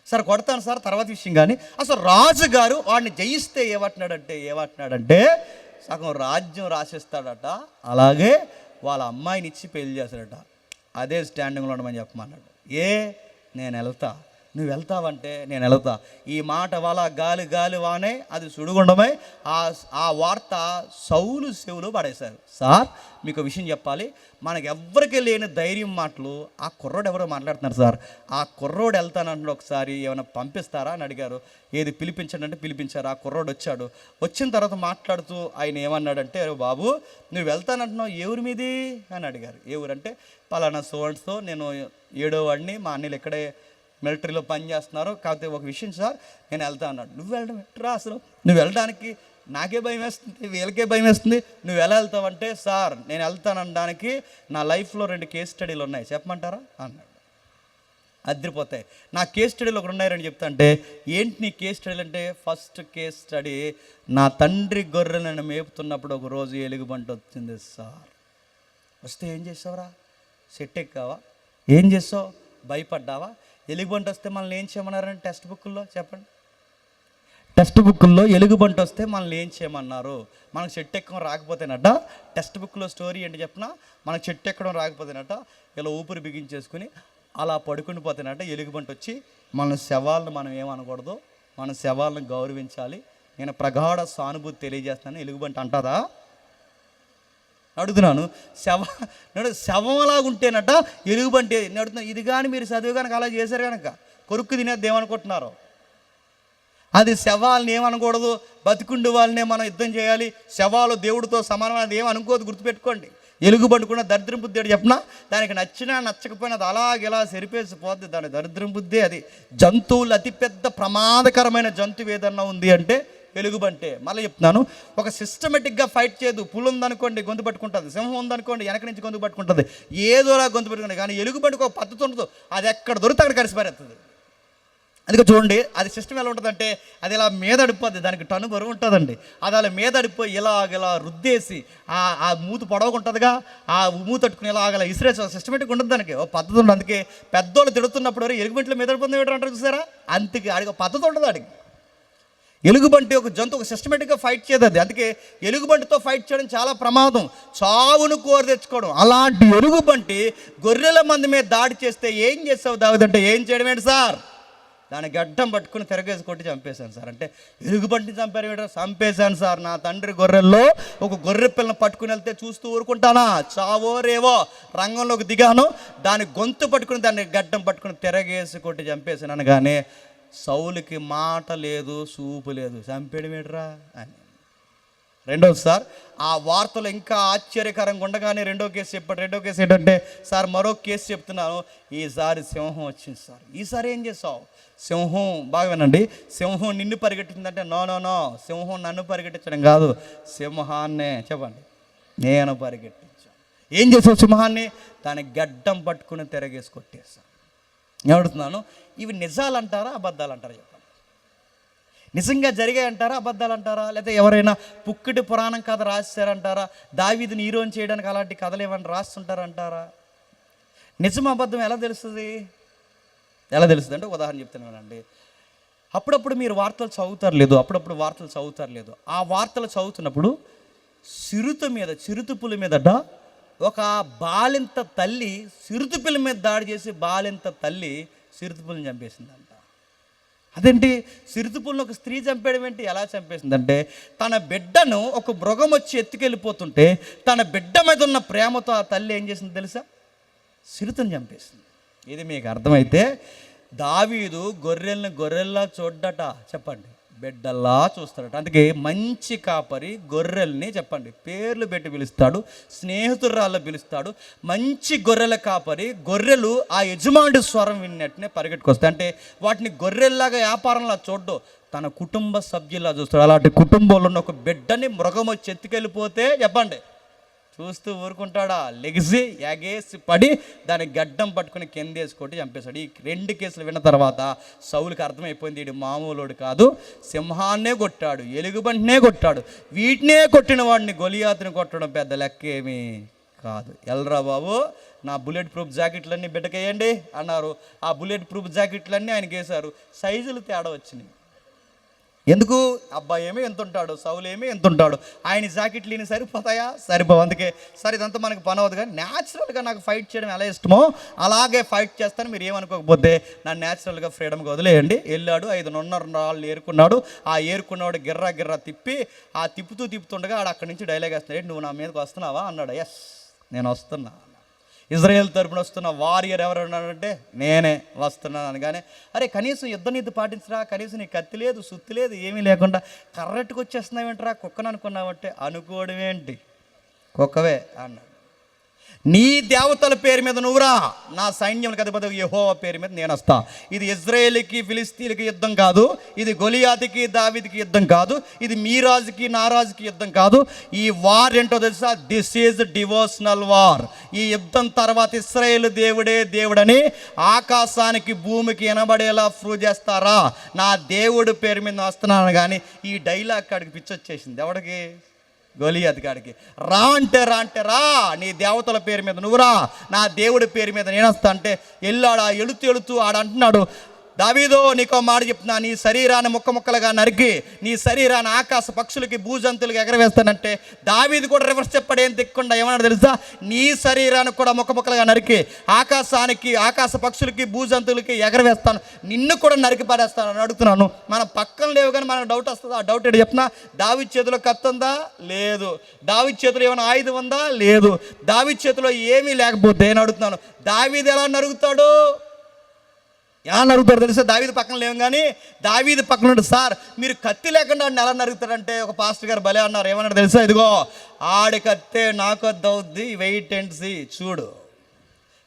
సార్ కొడతాను సార్ తర్వాత విషయం. కానీ అసలు రాజుగారు వాడిని జయిస్తే ఏమంటున్నాడంటే సగం రాజ్యం రాసిస్తాడట, అలాగే వాళ్ళ అమ్మాయిని ఇచ్చి పెళ్లి చేస్తాడట, అదే స్టాండింగ్లో ఉండమని చెప్పమన్నాడు. నేను వెళ్తా, నువ్వు వెళ్తావంటే నేను వెళ్తా. ఈ మాట వాళ్ళ గాలి వానే అది సుడిగుండమై ఆ వార్త సౌలు చెవులో పడేశారు. సార్ మీకు విషయం చెప్పాలి, మనకు ఎవ్వరికి లేని ధైర్యం మాటలు ఆ కుర్రోడు ఎవరో మాట్లాడుతున్నారు సార్, ఆ కుర్రోడు వెళ్తానంటే ఒకసారి ఏమైనా పంపిస్తారా అని అడిగారు. ఏది పిలిపించండి అంటే పిలిపించారు. ఆ కుర్రోడు వచ్చాడు. వచ్చిన తర్వాత మాట్లాడుతూ ఆయన ఏమన్నాడంటే, అరే బాబు నువ్వు వెళ్తానంటున్నావు, ఏ ఊరి మీది అని అడిగారు. ఏ ఊరంటే పలానా సోన్స్తో, నేను 7వ వాడిని, మా అన్నీళ్ళు ఇక్కడే మిలిటరీలో పని చేస్తున్నారు, కాకపోతే ఒక విషయం సార్ నేను వెళ్తా అన్నాడు. నువ్వు వెళ్ళడం ఎట్రా, అసలు నువ్వు వెళ్ళడానికి నాకే భయం వేస్తుంది, వీళ్ళకే భయం వేస్తుంది, నువ్వు ఎలా వెళ్తావంటే, సార్ నేను వెళ్తానడానికి నా లైఫ్లో 2 కేస్ స్టడీలు ఉన్నాయి, చెప్పమంటారా అన్నాడు. అదిరిపోతాయి. నా కేస్ స్టడీలు ఒకటి ఉన్నాయని చెప్తా అంటే, ఏంటి నీ కేస్ స్టడీలు అంటే, ఫస్ట్ కేస్ స్టడీ, నా తండ్రి గొర్రెలను మేపుతున్నప్పుడు ఒక రోజు ఎలుగుబంటి వచ్చింది సార్. వస్తే ఏం చేసావురా, సెట్ ఎక్కావా, ఏం చేసావు, భయపడ్డావా, ఎలుగుబంటి వస్తే మనల్ని ఏం చేయమన్నారని టెక్స్ట్ బుక్కుల్లో చెప్పండి, టెక్స్ట్ బుక్కుల్లో ఎలుగుబంటి వస్తే మనల్ని ఏం చేయమన్నారు, మనకు చెట్టు ఎక్కడం రాకపోతేనట, టెక్స్ట్ బుక్లో స్టోరీ ఏంటి చెప్పినా, మనకు చెట్టు ఎక్కడం రాకపోతేనట ఇలా ఊపిరి బిగించేసుకుని అలా పడుకుని పోతేనట ఎలుగుబంటి వచ్చి మన శవాలను మనం ఏమనకూడదు, మన శవాలను గౌరవించాలి, నేను ప్రగాఢ సానుభూతి తెలియజేస్తున్నాను, ఎలుగుబంటి అంటారా అడుగుతున్నాను. శవంలాగా ఉంటేనట ఎలుగుబంటి అడుగుతున్నాను. ఇది కానీ మీరు చదివి కనుక అలా చేశారు కనుక కొరుక్కు తినేది ఏమనుకుంటున్నారు, అది శవాలని ఏమనకూడదు, బతికుండి వాళ్ళనే మనం యుద్ధం చేయాలి, శవాలు దేవుడితో సమానమైనది ఏమనుకోదు, గుర్తుపెట్టుకోండి. ఎలుగుబంటి కూడా దరిద్రం బుద్ధి చెప్పినా దానికి నచ్చినా నచ్చకపోయినా అది అలాగెలా సరిపేసిపోద్ది, దాని దరిద్రం బుద్ధి. అది జంతువులు అతిపెద్ద ప్రమాదకరమైన జంతువు ఏదన్నా ఉంది అంటే ఎలుగుబంటే. మళ్ళీ చెప్తున్నాను, ఒక సిస్టమేటిక్గా ఫైట్ చేయదు. పులు ఉందనుకోండి గొంతు పట్టుకుంటుంది, సింహం ఉందనుకోండి వెనక నుంచి గొంతు పట్టుకుంటుంది, ఏదోలా గొంతు పట్టుకుంటుంది. కానీ ఎలుగుబంటికి ఒక పద్ధతి ఉండదు, అది ఎక్కడ దొరికితే అక్కడ కలిసిపారేస్తుంది. అందుకే చూడండి, అది సిస్టమ్ ఎలా ఉంటుందంటే, అది ఇలా మీద అడిపోద్ది, దానికి టన్ను బరువు ఉంటుందండి, అది అలా మీద అడిపోయి ఇలా రుద్దేసి ఆ మూత పొడవుగా ఉంటుందిగా, ఆ మూత తట్టుకుని ఇలాగలా ఇసిరేసి సిస్టమేటిక్ ఉండదు, దానికి ఒక పద్ధతి ఉండదు. అందుకే పెద్దోళ్ళు తిడుతున్నప్పుడు ఎలుగుబంట్లో మీద అడిపోతుంది అంటారు చూసారా, అంతకి ఆడికి పద్ధతి ఉండదు. ఆడికి ఎలుగుబంటి ఒక జంతువు, ఒక సిస్టమేటిక్గా ఫైట్ చేయదు అది. అందుకే ఎలుగుబంటితో ఫైట్ చేయడం చాలా ప్రమాదం, చావును కోరి తెచ్చుకోవడం. అలాంటి ఎలుగుబంటి గొర్రెల మంది మీద దాడి చేస్తే ఏం చేస్తావు దావీదు అంటే, ఏం చేయడం ఏంటి సార్, దాని గడ్డం పట్టుకుని తిరగేసి కొట్టి చంపేశాను సార్ అంటే. ఎలుగుబంటిని చంపారు ఏంటో, చంపేశాను సార్. నా తండ్రి గొర్రెల్లో ఒక గొర్రె పిల్లని పట్టుకుని వెళ్తే చూస్తూ ఊరుకుంటానా, చావో రేవో రంగంలోకి దిగాను, దాని గొంతు పట్టుకుని దాన్ని గడ్డం పట్టుకుని తిరగేసి కొట్టి చంపేశాను అనగానే సౌలుకి మాట లేదు, చూపు లేదు, చంపేయడం ఏంట్రా అని. రెండోది సార్, ఆ వార్తలు ఇంకా ఆశ్చర్యకరంగా ఉండగానే రెండో కేసు చెప్పాడు. రెండో కేసు ఏంటంటే, సార్ మరో కేసు చెప్తున్నాను, ఈసారి సింహం వచ్చింది సార్. ఈసారి ఏం చేసావు, సింహం బాగా వినండి, సింహం నిన్ను పరిగెట్టిందంటే, నో నో నో, సింహం నన్ను పరిగెట్టించడం కాదు, సింహాన్నే చెప్పండి నేను పరిగెట్టించాను. ఏం చేసావు సింహాన్ని, దాని గడ్డం పట్టుకుని తిరగేసి కొట్టేశాను. నేను అడుగుతున్నాను, ఇవి నిజాలు అంటారా అబద్ధాలు అంటారా చెప్పండి. నిజంగా జరిగాయి అంటారా అబద్ధాలు అంటారా, లేకపోతే ఎవరైనా పుక్కిటి పురాణం కథ రాశారంటారా, దావీదుని హీరోని చేయడానికి అలాంటి కథలు ఏమైనా రాస్తుంటారంటారా? నిజం అబద్ధం ఎలా తెలుస్తుంది, ఎలా తెలుస్తుంది అంటే ఉదాహరణ చెప్తున్నానండి. అప్పుడప్పుడు మీరు వార్తలు చదువుతారు లేదు, అప్పుడప్పుడు వార్తలు చదువుతారు లేదు, ఆ వార్తలు చదువుతున్నప్పుడు చిరుతుపుల మీదట ఒక బాలింత తల్లి చిరుతుపుల మీద దాడి చేసి బాలింత తల్లి చిరుతుపుల్ని చంపేసిందంట. అదేంటి, చిరుతుపుల్ని ఒక స్త్రీ చంపేయడం ఏంటి, ఎలా చంపేసిందంటే, తన బిడ్డను ఒక మృగం వచ్చి ఎత్తుకెళ్ళిపోతుంటే తన బిడ్డ మీద ఉన్న ప్రేమతో ఆ తల్లి ఏం చేసింది తెలుసా, చిరుతని చంపేసింది. ఇది మీకు అర్థమైతే, దావీదు గొర్రెల్ని గొర్రెల్లా చూడ్డట చెప్పండి, బిడ్డల్లా చూస్తాడట. అందుకే మంచి కాపరి గొర్రెల్ని చెప్పండి పేర్లు పెట్టి పిలుస్తాడు, స్నేహితురాల్లో పిలుస్తాడు. మంచి గొర్రెల కాపరి గొర్రెలు ఆ యజమానుడి స్వరం విన్నట్టునే పరిగెట్టుకొస్తాయి. అంటే వాటిని గొర్రెల్లాగా వ్యాపారంలా చూడ్డు, తన కుటుంబ సభ్యుల్లా చూస్తాడు. అలాంటి కుటుంబంలో ఉన్న ఒక బిడ్డని మృగం వచ్చి ఎత్తుకెళ్ళిపోతే చెప్పండి చూస్తూ ఊరుకుంటాడా, లెగిసి ఎగేసి పడి దాని గడ్డం పట్టుకుని కిందేసి కొట్టి చంపేశాడు. ఈ రెండు కేసులు విన్న తర్వాత సౌలుకి అర్థమైపోయింది, వీడు మామూలుడు కాదు, సింహాన్నే కొట్టాడు, ఎలుగుబంటినే కొట్టాడు, వీటినే కొట్టిన వాడిని గొలియాతుని కొట్టడం పెద్ద లెక్క ఏమీ కాదు. ఎల్రా బాబు, నా బుల్లెట్ ప్రూఫ్ జాకెట్లన్నీ బిడ్డకేయండి అన్నారు. ఆ బుల్లెట్ ప్రూఫ్ జాకెట్లన్నీ ఆయనకి వేశారు. సైజులు తేడా వచ్చినాయి. ఎందుకు, అబ్బాయి ఏమో ఎంత ఉంటాడు, సౌలు ఏమో ఎంత ఉంటాడు, ఆయన జాకెట్లు ఈయన సరిపోతాయా, సరిపోవు. అందుకే సరే ఇదంతా మనకు పని అవుతుంది, కానీ న్యాచురల్గా నాకు ఫైట్ చేయడం ఎలా ఇష్టమో అలాగే ఫైట్ చేస్తాను. మీరు ఏమనుకోకపోతే నన్ను న్యాచురల్గా ఫ్రీడమ్గా వదిలేయండి. వెళ్ళాడు, 5 రాళ్ళు ఏరుకున్నాడు. ఆ ఏరుకున్నవాడు గిర్రా గిర్రా తిప్పి ఆ తిప్పుతుండగా ఆడు అక్కడి నుంచి డైలాగ్ వేస్తున్నాడు, నువ్వు నా మీదకి వస్తున్నావా అన్నాడు. ఎస్ నేను వస్తున్నా, ఇజ్రాయేల్ తరపున వస్తున్న వారియర్ ఎవరు ఉన్నాడంటే నేనే వస్తున్నాను అనగానే, అరే కనీసం యుద్ధ నీతి పాటించరా, కనీసం నీ కత్తి లేదు సుత్తి లేదు ఏమీ లేకుండా కర్రెట్టుకు వచ్చేస్తున్నావేంటరా, కుక్కను అనుకున్నావంటే, అనుకోవడం ఏంటి కుక్కవే అన్నాడు. నీ దేవతల పేరు మీద నువ్వురా, నా సైన్యం అధిపతి యెహోవా పేరు మీద నేను వస్తా. ఇది ఇజ్రాయేలుకి ఫిలిస్తీన్లకి యుద్ధం కాదు, ఇది గొలియాతుకి దావీదుకి యుద్ధం కాదు, ఇది మీ రాజుకి నా రాజుకి యుద్ధం కాదు. ఈ వార్ ఏంటో తెలుసా, దిస్ ఈజ్ డివోషనల్ వార్. ఈ యుద్ధం తర్వాత ఇశ్రాయేలు దేవుడే దేవుడని ఆకాశానికి భూమికి వినబడేలా ప్రూవ్ చేస్తారా, నా దేవుడు పేరు మీద వస్తున్నాను. కానీ ఈ డైలాగ్ కాడికి పిచ్చొచ్చేసింది ఎవడికి, గొలియాతు కాడికి. రా అంటే రా, నీ దేవతల పేరు మీద నువ్వు రా, నా దేవుడి పేరు మీద నేను వస్తా అంటే వెళ్ళాడు. ఎలుతూ ఆడ అంటున్నాడు, దావీదో నీకో మాట చెప్తున్నా, నీ శరీరాన్ని ముక్కలుగా నరికి నీ శరీరాన్ని ఆకాశ పక్షులకి భూజంతులకి ఎగరవేస్తానంటే దావీదు కూడా రివర్స్ చెప్పాడు, ఏం తిక్కకుండా ఏమన్నాడు తెలుసా, నీ శరీరాన్ని కూడా ముక్కలుగా నరికి ఆకాశ పక్షులకి భూజంతులకి ఎగరవేస్తాను, నిన్ను కూడా నరికి పడేస్తాను అని అడుగుతున్నాను. మనం పక్కన లేవు కానీ మనకు డౌట్ వస్తుంది. ఆ డౌట్ ఏంటి చెప్పినా, దావీదు చేతిలో కత్తి ఉందా, లేదు. దావీదు చేతిలో ఏమైనా ఆయుధం ఉందా, లేదు. దావీదు చేతిలో ఏమీ లేకపోతే నేను అడుగుతున్నాను, దావీదు ఎలా నరుగుతాడు, ఎలా నరుగుతాడు తెలుసా, దావీదు పక్కన లేవు కానీ దావీదు పక్కన ఉంటాడు. సార్ మీరు కత్తి లేకుండా ఆడిని ఎలా నరుగుతాడంటే ఒక పాస్టర్ గారు భలే అన్నారు, ఏమన్నాడు తెలుసా, ఇదిగో ఆడి కత్తే నాకు వద్ద అవుద్ది, వెయిట్ అండ్ సీ, చూడు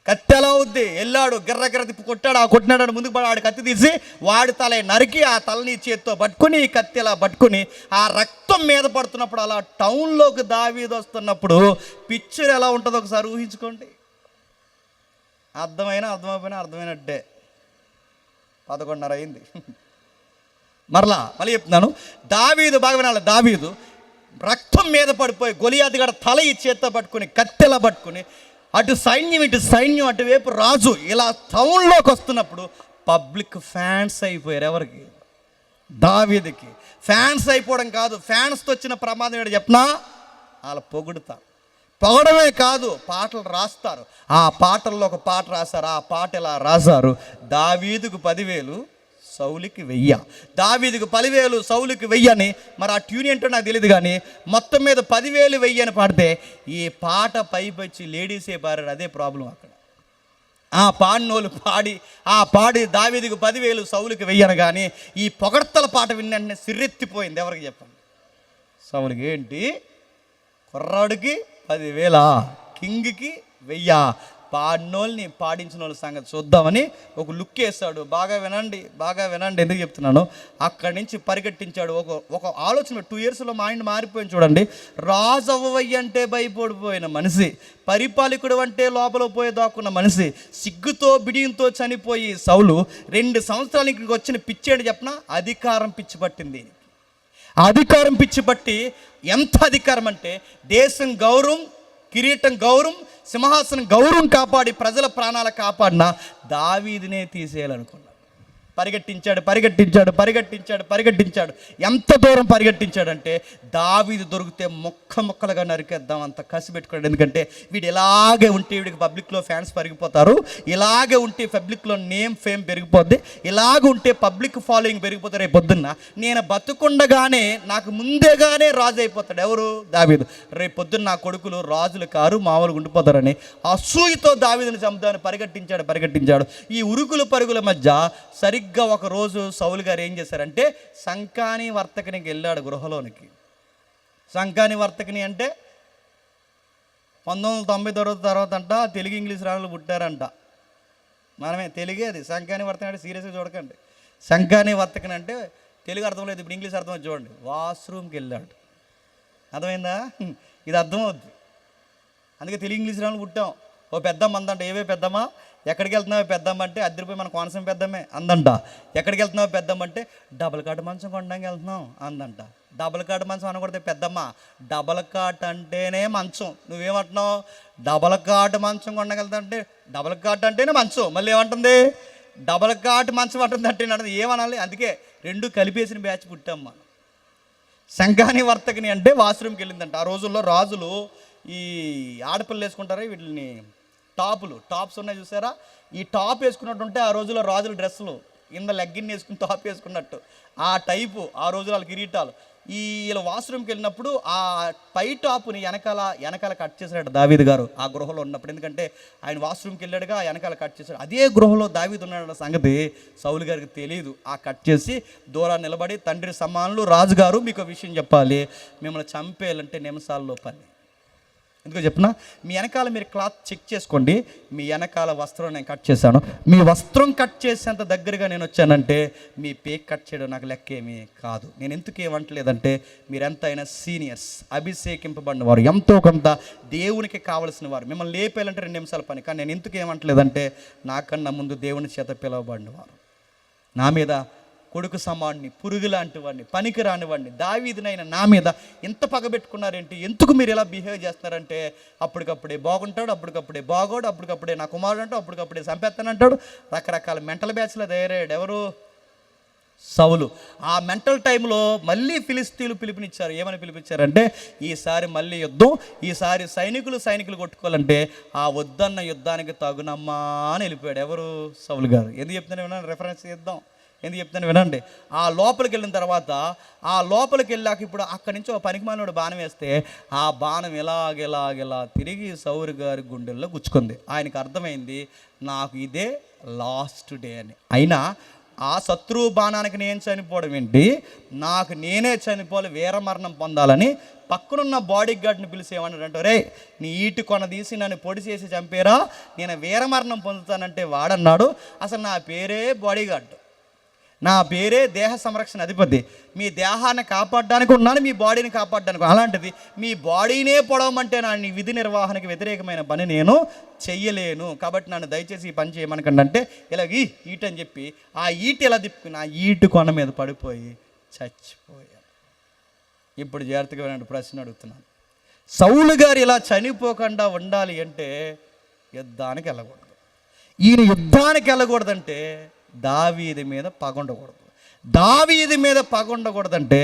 కత్తి ఎలా అవుద్ది. వెళ్ళాడు గిర్ర తిప్పి కొట్టాడు, ఆ కొట్టినాడు ముందుకు పడి ఆడి కత్తి తీసి వాడి తల నరికి ఆ తలని చేత్తో పట్టుకుని ఈ కత్తి ఇలా పట్టుకుని ఆ రక్తం మీద పడుతున్నప్పుడు అలా టౌన్లోకి దావీదు వస్తున్నప్పుడు పిక్చర్ ఎలా ఉంటుందో ఒకసారి ఊహించుకోండి. అర్థమైపోయినా అర్థమైనట్టే. 11:30 అయింది. మళ్ళీ చెప్తున్నాను, దావీదు బాగా వినాలి. దావీదు రక్తం మీద పడిపోయి గొలియాతు గడ తల ఈ చేత్తో పట్టుకుని కత్తెలా పట్టుకుని అటు సైన్యం ఇటు సైన్యం అటువైపు రాజు ఇలా టౌన్లోకి వస్తున్నప్పుడు పబ్లిక్ ఫ్యాన్స్ అయిపోయారు. ఎవరికి, దావీదుకి ఫ్యాన్స్ అయిపోవడం కాదు, ఫ్యాన్స్తో వచ్చిన ప్రమాదం ఏంటో చెప్పనా, వాళ్ళు పొగుడుతారు. పొగడమే కాదు, పాటలు రాస్తారు. ఆ పాటల్లో ఒక పాట రాశారు. ఆ పాట ఇలా రాశారు: దావీదుకు 10,000 సౌలుకి 1000. దావీదుకు 10,000 సౌలుకి 1000 అని. మరి ఆ ట్యూన్ ఏంటో నాకు తెలియదు, కానీ మొత్తం మీద 10,000 1000 అని పాడితే ఈ పాట పైపొచ్చి లేడీసే పాడారు. అదే ప్రాబ్లం అక్కడ. ఆ పాడినోళ్ళు పాడి దావీదుకు 10,000 సౌలుకి 1000 కానీ ఈ పొగడ్తల పాట విన్న సిర్రెత్తిపోయింది. ఎవరికి చెప్పండి? సౌలుకి ఏంటి, కుర్రాడికి 10,000, కింగ్కి 1000. పాడినోళ్ళని పాడించిన వాళ్ళ సంగతి చూద్దామని ఒక లుక్ వేస్తాడు. బాగా వినండి. ఎందుకు చెప్తున్నాను, అక్కడి నుంచి పరిగెట్టించాడు. ఒక ఆలోచన 2 ఇయర్స్లో మైండ్ మారిపోయింది. చూడండి, రాజు అవ్వయ్య అంటే భయపడిపోయిన మనిషి, పరిపాలకుడు అంటే లోపల పోయి దాక్కున్న మనిషి, సిగ్గుతో బిడియంతో చనిపోయి సౌలు 2 సంవత్సరాలు ఇక్కడికి వచ్చిన పిచ్చి ఏంటి చెప్పనా, అధికారం పిచ్చి పట్టింది. అధికారం పిచ్చి పట్టి, ఎంత అధికారం అంటే దేశం గౌరవం, కిరీటం గౌరవం, సింహాసనం గౌరవం కాపాడి ప్రజల ప్రాణాలు కాపాడిన దావీదునే తీసేయాలనుకున్నాడు. పరిగెట్టించాడు. ఎంత దూరం పరిగెట్టించాడంటే దావీదు దొరికితే ముక్కలుగా నరికేద్దాం అంత కసి పెట్టుకున్నాడు. ఎందుకంటే వీడు ఇలాగే ఉంటే వీడికి పబ్లిక్లో ఫ్యాన్స్ పెరిగిపోతారు, ఇలాగే ఉంటే పబ్లిక్లో నేమ్ ఫేమ్ పెరిగిపోద్ది, ఇలాగే ఉంటే పబ్లిక్ ఫాలోయింగ్ పెరిగిపోతారు. రేపు పొద్దున్న నేను బతుకుండగానే నాకు ముందేగానే రాజు అయిపోతాడు. ఎవరు? దావీదు. రేపు పొద్దున్న నా కొడుకులు రాజులు కారు, మామూలుగా ఉండిపోతారని అసూయతో దావీదుని చంపుదామని పరిగెట్టించాడు. ఈ ఉరుకుల పరుగుల మధ్య సరిగ్గా ఒక రోజు సౌలు గారు ఏం చేశారంటే సంకాని వర్తకునికి వెళ్ళాడు గృహలోనికి. సంకాని వర్తకుని అంటే 1990 తర్వాత అంట తెలుగు ఇంగ్లీష్ రాళ్ళు పుట్టారంట. మనమే తెలుగే అది. సంకాని వర్తకని అంటే సీరియస్గా చూడకండి. సంకాని వర్తకని అంటే తెలుగు అర్థం లేదు, ఇప్పుడు ఇంగ్లీష్ అర్థం చూడండి. వాష్రూమ్కి వెళ్ళాడు. అర్థమైందా? ఇది అర్థమవుద్ది. అందుకే తెలుగు ఇంగ్లీష్ రాళ్ళు పుట్టాం. ఓ పెద్దమ్మ అందంట, ఏవే పెద్దమ్మ, ఎక్కడికి వెళ్తున్నావు పెద్దమ్మ అంటే అద్దరిపోయి మన కోనసీమ పెద్దమ్మే అందంట. ఎక్కడికి వెళ్తున్నావు పెద్దమ్మ అంటే డబల్ కాట్ మంచం కొనడానికి వెళ్తున్నాం అందంట. డబల్ కాట్ మంచం అనకూడదు పెద్దమ్మ, డబల్ కాట్ అంటేనే మంచం. నువ్వేమంటున్నావు? డబల్ కాట్ మంచం కొనడానికి వెళ్తా అంటే డబల్ కాట్ అంటేనే మంచం, మళ్ళీ ఏమంటుంది? డబల్ కాట్ మంచం అంటుంది అంటే ఏమనాలి? అందుకే 2 కలిపేసిన బ్యాచ్ పుట్టాం మనం. సంఘాని వర్తకిని అంటే వాష్రూమ్కి వెళ్ళిందంట. ఆ రోజుల్లో రాజులు ఈ ఆడపిల్లలు వేసుకుంటారా వీటిని టాప్స్ ఉన్నాయి చూసారా, ఈ టాప్ వేసుకున్నట్టుంటే ఆ రోజుల్లో రాజుల డ్రెస్సులు కింద లెగ్గిన్ వేసుకుని టాప్ వేసుకున్నట్టు ఆ టైపు ఆ రోజులు వాళ్ళ కిరీటాలు. వీళ్ళ వాష్రూమ్కి వెళ్ళినప్పుడు ఆ పై టాపుని వెనకాల కట్ చేశాడు దావీదు గారు ఆ గృహలో ఉన్నప్పుడు. ఎందుకంటే ఆయన వాష్రూమ్కి వెళ్ళాడుగా, వెనకాల కట్ చేశాడు. అదే గృహలో దావీదు ఉన్నాడన్న సంగతి సౌలు గారికి తెలియదు. ఆ కట్ చేసి దూరాన్ని నిలబడి, తండ్రి సమానులు రాజుగారు మీకు విషయం చెప్పాలి, మిమ్మల్ని చంపేయాలంటే నిమిషాల్లో పని. ఎందుకో చెప్పిన, మీ వెనకాల మీరు క్లాత్ చెక్ చేసుకోండి. మీ వెనకాల వస్త్రం నేను కట్ చేశాను, మీ వస్త్రం కట్ చేసేంత దగ్గరగా నేను వచ్చానంటే మీ పేక్ కట్ చేయడం నాకు లెక్కేమీ కాదు. నేను ఎందుకు ఏమంటలేదంటే మీరెంతైనా సీనియర్స్, అభిషేకింపబడిన వారు, ఎంతో కొంత దేవునికి కావలసిన వారు. మిమ్మల్ని లేపేయాలంటే 2 నిమిషాల పని. కానీ నేను ఎందుకు ఏమంటలేదంటే నాకన్నా ముందు దేవుని చేత పిలువబడిన వారు, నా మీద కొడుకు సమాన్ని, పురుగు లాంటి వాడిని, పనికి రాని వాడిని, దావీదునైనా నా మీద ఎంత పగబెట్టుకున్నారేంటి, ఎందుకు మీరు ఇలా బిహేవ్ చేస్తున్నారంటే అప్పటికప్పుడే బాగుంటాడు, అప్పటికప్పుడే బాగోడు, అప్పటికప్పుడే నా కుమారుడు అంటాడు, అప్పటికప్పుడే చంపేస్తానంటాడు. రకరకాల మెంటల్ బ్యాచ్లో తయారయ్యాడు. ఎవరు? సౌలు. ఆ మెంటల్ టైంలో మళ్ళీ ఫిలిస్తీన్లు పిలుపునిచ్చారు. ఏమని పిలిపించారంటే ఈసారి మళ్ళీ యుద్ధం, ఈసారి సైనికులు కొట్టుకోవాలంటే ఆ వద్దన్న యుద్ధానికి తగునమ్మా అని వెళ్ళిపోయాడు. ఎవరు? సౌలు గారు. ఎందుకు చెప్తున్నాను రెఫరెన్స్ చేద్దాం, ఎందుకు చెప్తాను వినండి. ఆ లోపలికి వెళ్ళిన తర్వాత, ఆ లోపలికి వెళ్ళాక ఇప్పుడు అక్కడి నుంచి ఒక పనికిమాలినోడు బాణం వేస్తే ఆ బాణం ఇలాగెలా తిరిగి సౌలు గారి గుండెల్లో గుచ్చుకుంది. ఆయనకు అర్థమైంది నాకు ఇదే లాస్ట్ డే అని. అయినా ఆ శత్రువు బాణానికి నేను చనిపోవడం ఏంటి, నాకు నేనే చనిపోవాలి, వీరమరణం పొందాలని పక్కనున్న బాడీ గార్డ్ని పిలిచేయమన్నాడంటే, రే నీ ఈటు కొన తీసి నన్ను పొడి చేసి చంపేరా, నేను వీరమరణం పొందుతానంటే వాడన్నాడు అసలు నా పేరే బాడీ గార్డ్, నా పేరే దేహ సంరక్షణ అధిపతి. మీ దేహాన్ని కాపాడడానికి ఉన్నాను, మీ బాడీని కాపాడడానికి. అలాంటిది మీ బాడీనే పొడవమంటే నా నీ విధి నిర్వహణకి వ్యతిరేకమైన పని నేను చెయ్యలేను, కాబట్టి నన్ను దయచేసి ఈ పని చేయమనకండి అంటే ఇలా ఈటు అని చెప్పి ఆ ఈటు ఇలా తిప్పుకుని ఆ ఈటు కొన మీద పడిపోయి చచ్చిపోయాను. ఇప్పుడు జాగ్రత్తగా వినండి, ప్రశ్న అడుగుతున్నాను. సౌలు గారు ఇలా చనిపోకుండా ఉండాలి అంటే యుద్ధానికి వెళ్ళకూడదు. ఈయన యుద్ధానికి వెళ్ళకూడదంటే దావీదు మీద పగ ఉండకూడదు. దావీదు మీద పగ ఉండకూడదంటే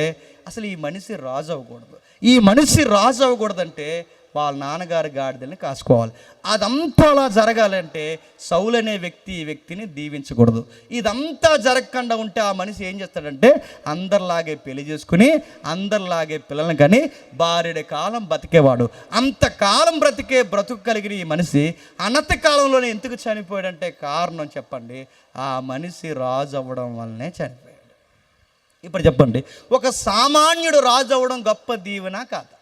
అసలు ఈ మనిషి రాజు అవ్వకూడదు. ఈ మనిషి రాజు అవ్వకూడదంటే వాళ్ళ నాన్నగారి గాడిదల్ని కాసుకోవాలి. అదంతా అలా జరగాలంటే సౌలు అనే వ్యక్తి ఈ వ్యక్తిని దీవించకూడదు. ఇదంతా జరగకుండా ఉంటే ఆ మనిషి ఏం చేస్తాడంటే అందరిలాగే పెళ్లి చేసుకుని అందరిలాగే పిల్లల్ని కానీ భార్యడి కాలం బతికేవాడు. అంతకాలం బ్రతుకు కలిగిన ఈ మనిషి అనతి కాలంలోనే ఎందుకు చనిపోయాడంటే కారణం చెప్పండి, ఆ మనిషి రాజు అవ్వడం వల్లనే చనిపోయాడు. ఇప్పుడు చెప్పండి, ఒక సామాన్యుడు రాజు అవ్వడం గొప్ప దీవెన కాదా?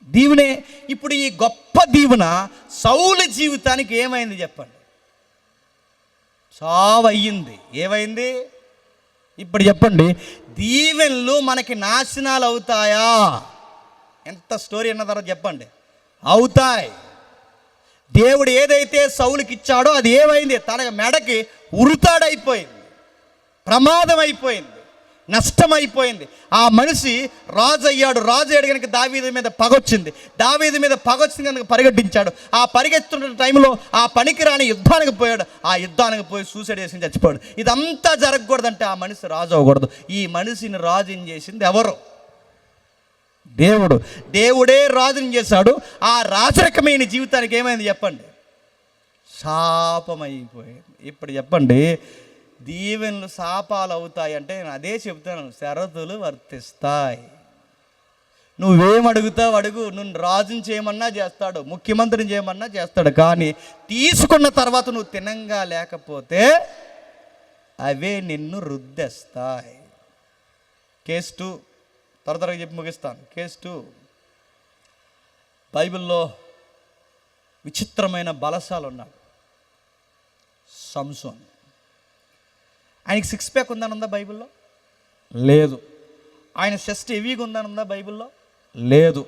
దీవెనే. ఇప్పుడు ఈ గొప్ప దీవెన సౌలు జీవితానికి ఏమైంది చెప్పండి? చావు అయ్యింది. ఏమైంది? ఇప్పుడు చెప్పండి, దీవెనలు మనకి నాశనాలు అవుతాయా? ఎంత స్టోరీ అన్న తర్వాత చెప్పండి, అవుతాయి. దేవుడు ఏదైతే సౌలుకి ఇచ్చాడో అది ఏమైంది? తన మెడకి ఉరుతాడైపోయింది, ప్రమాదం అయిపోయింది, నష్టం అయిపోయింది. ఆ మనిషి రాజు అయ్యాడు. రాజు అయ్యాడు కనుక దావీదు మీద పగొచ్చింది. దావీదు మీద పగొచ్చింది కనుక పరిగెట్టించాడు. ఆ పరిగెత్తున్న టైంలో ఆ పనికిరాని యుద్ధానికి పోయాడు. ఆ యుద్ధానికి పోయి సూసైడ్ చేసి చచ్చిపోయాడు. ఇదంతా జరగకూడదంటే ఆ మనిషి రాజు అవ్వకూడదు. ఈ మనిషిని రాజుని చేసింది ఎవరు? దేవుడు. దేవుడే రాజుని చేశాడు. ఆ రాజరకమైన జీవితానికి ఏమైంది చెప్పండి? శాపమైపోయింది. ఇప్పుడు చెప్పండి, దీవెనలు శాపాలు అవుతాయి అంటే నేను అదే చెప్తాను, షరతులు వర్తిస్తాయి. నువ్వేం అడుగుతావు అడుగు, నువ్వు రాజుని చేయమన్నా చేస్తాడు, ముఖ్యమంత్రిని చేయమన్నా చేస్తాడు, కానీ తీసుకున్న తర్వాత నువ్వు తినంగా లేకపోతే అవే నిన్ను రుద్దేస్తాయి. కేస్ 2 త్వరగా చెప్పి ముగిస్తాను. కేస్ 2 బైబిల్లో విచిత్రమైన బలశాలు ఉన్నాడు సంసోన్. ఆయనకి 6 ప్యాక్ ఉందని ఉందా బైబిల్లో? లేదు. ఆయన చెస్ట్ హెవీగా ఉందని ఉందా బైబిల్లో? లేదు.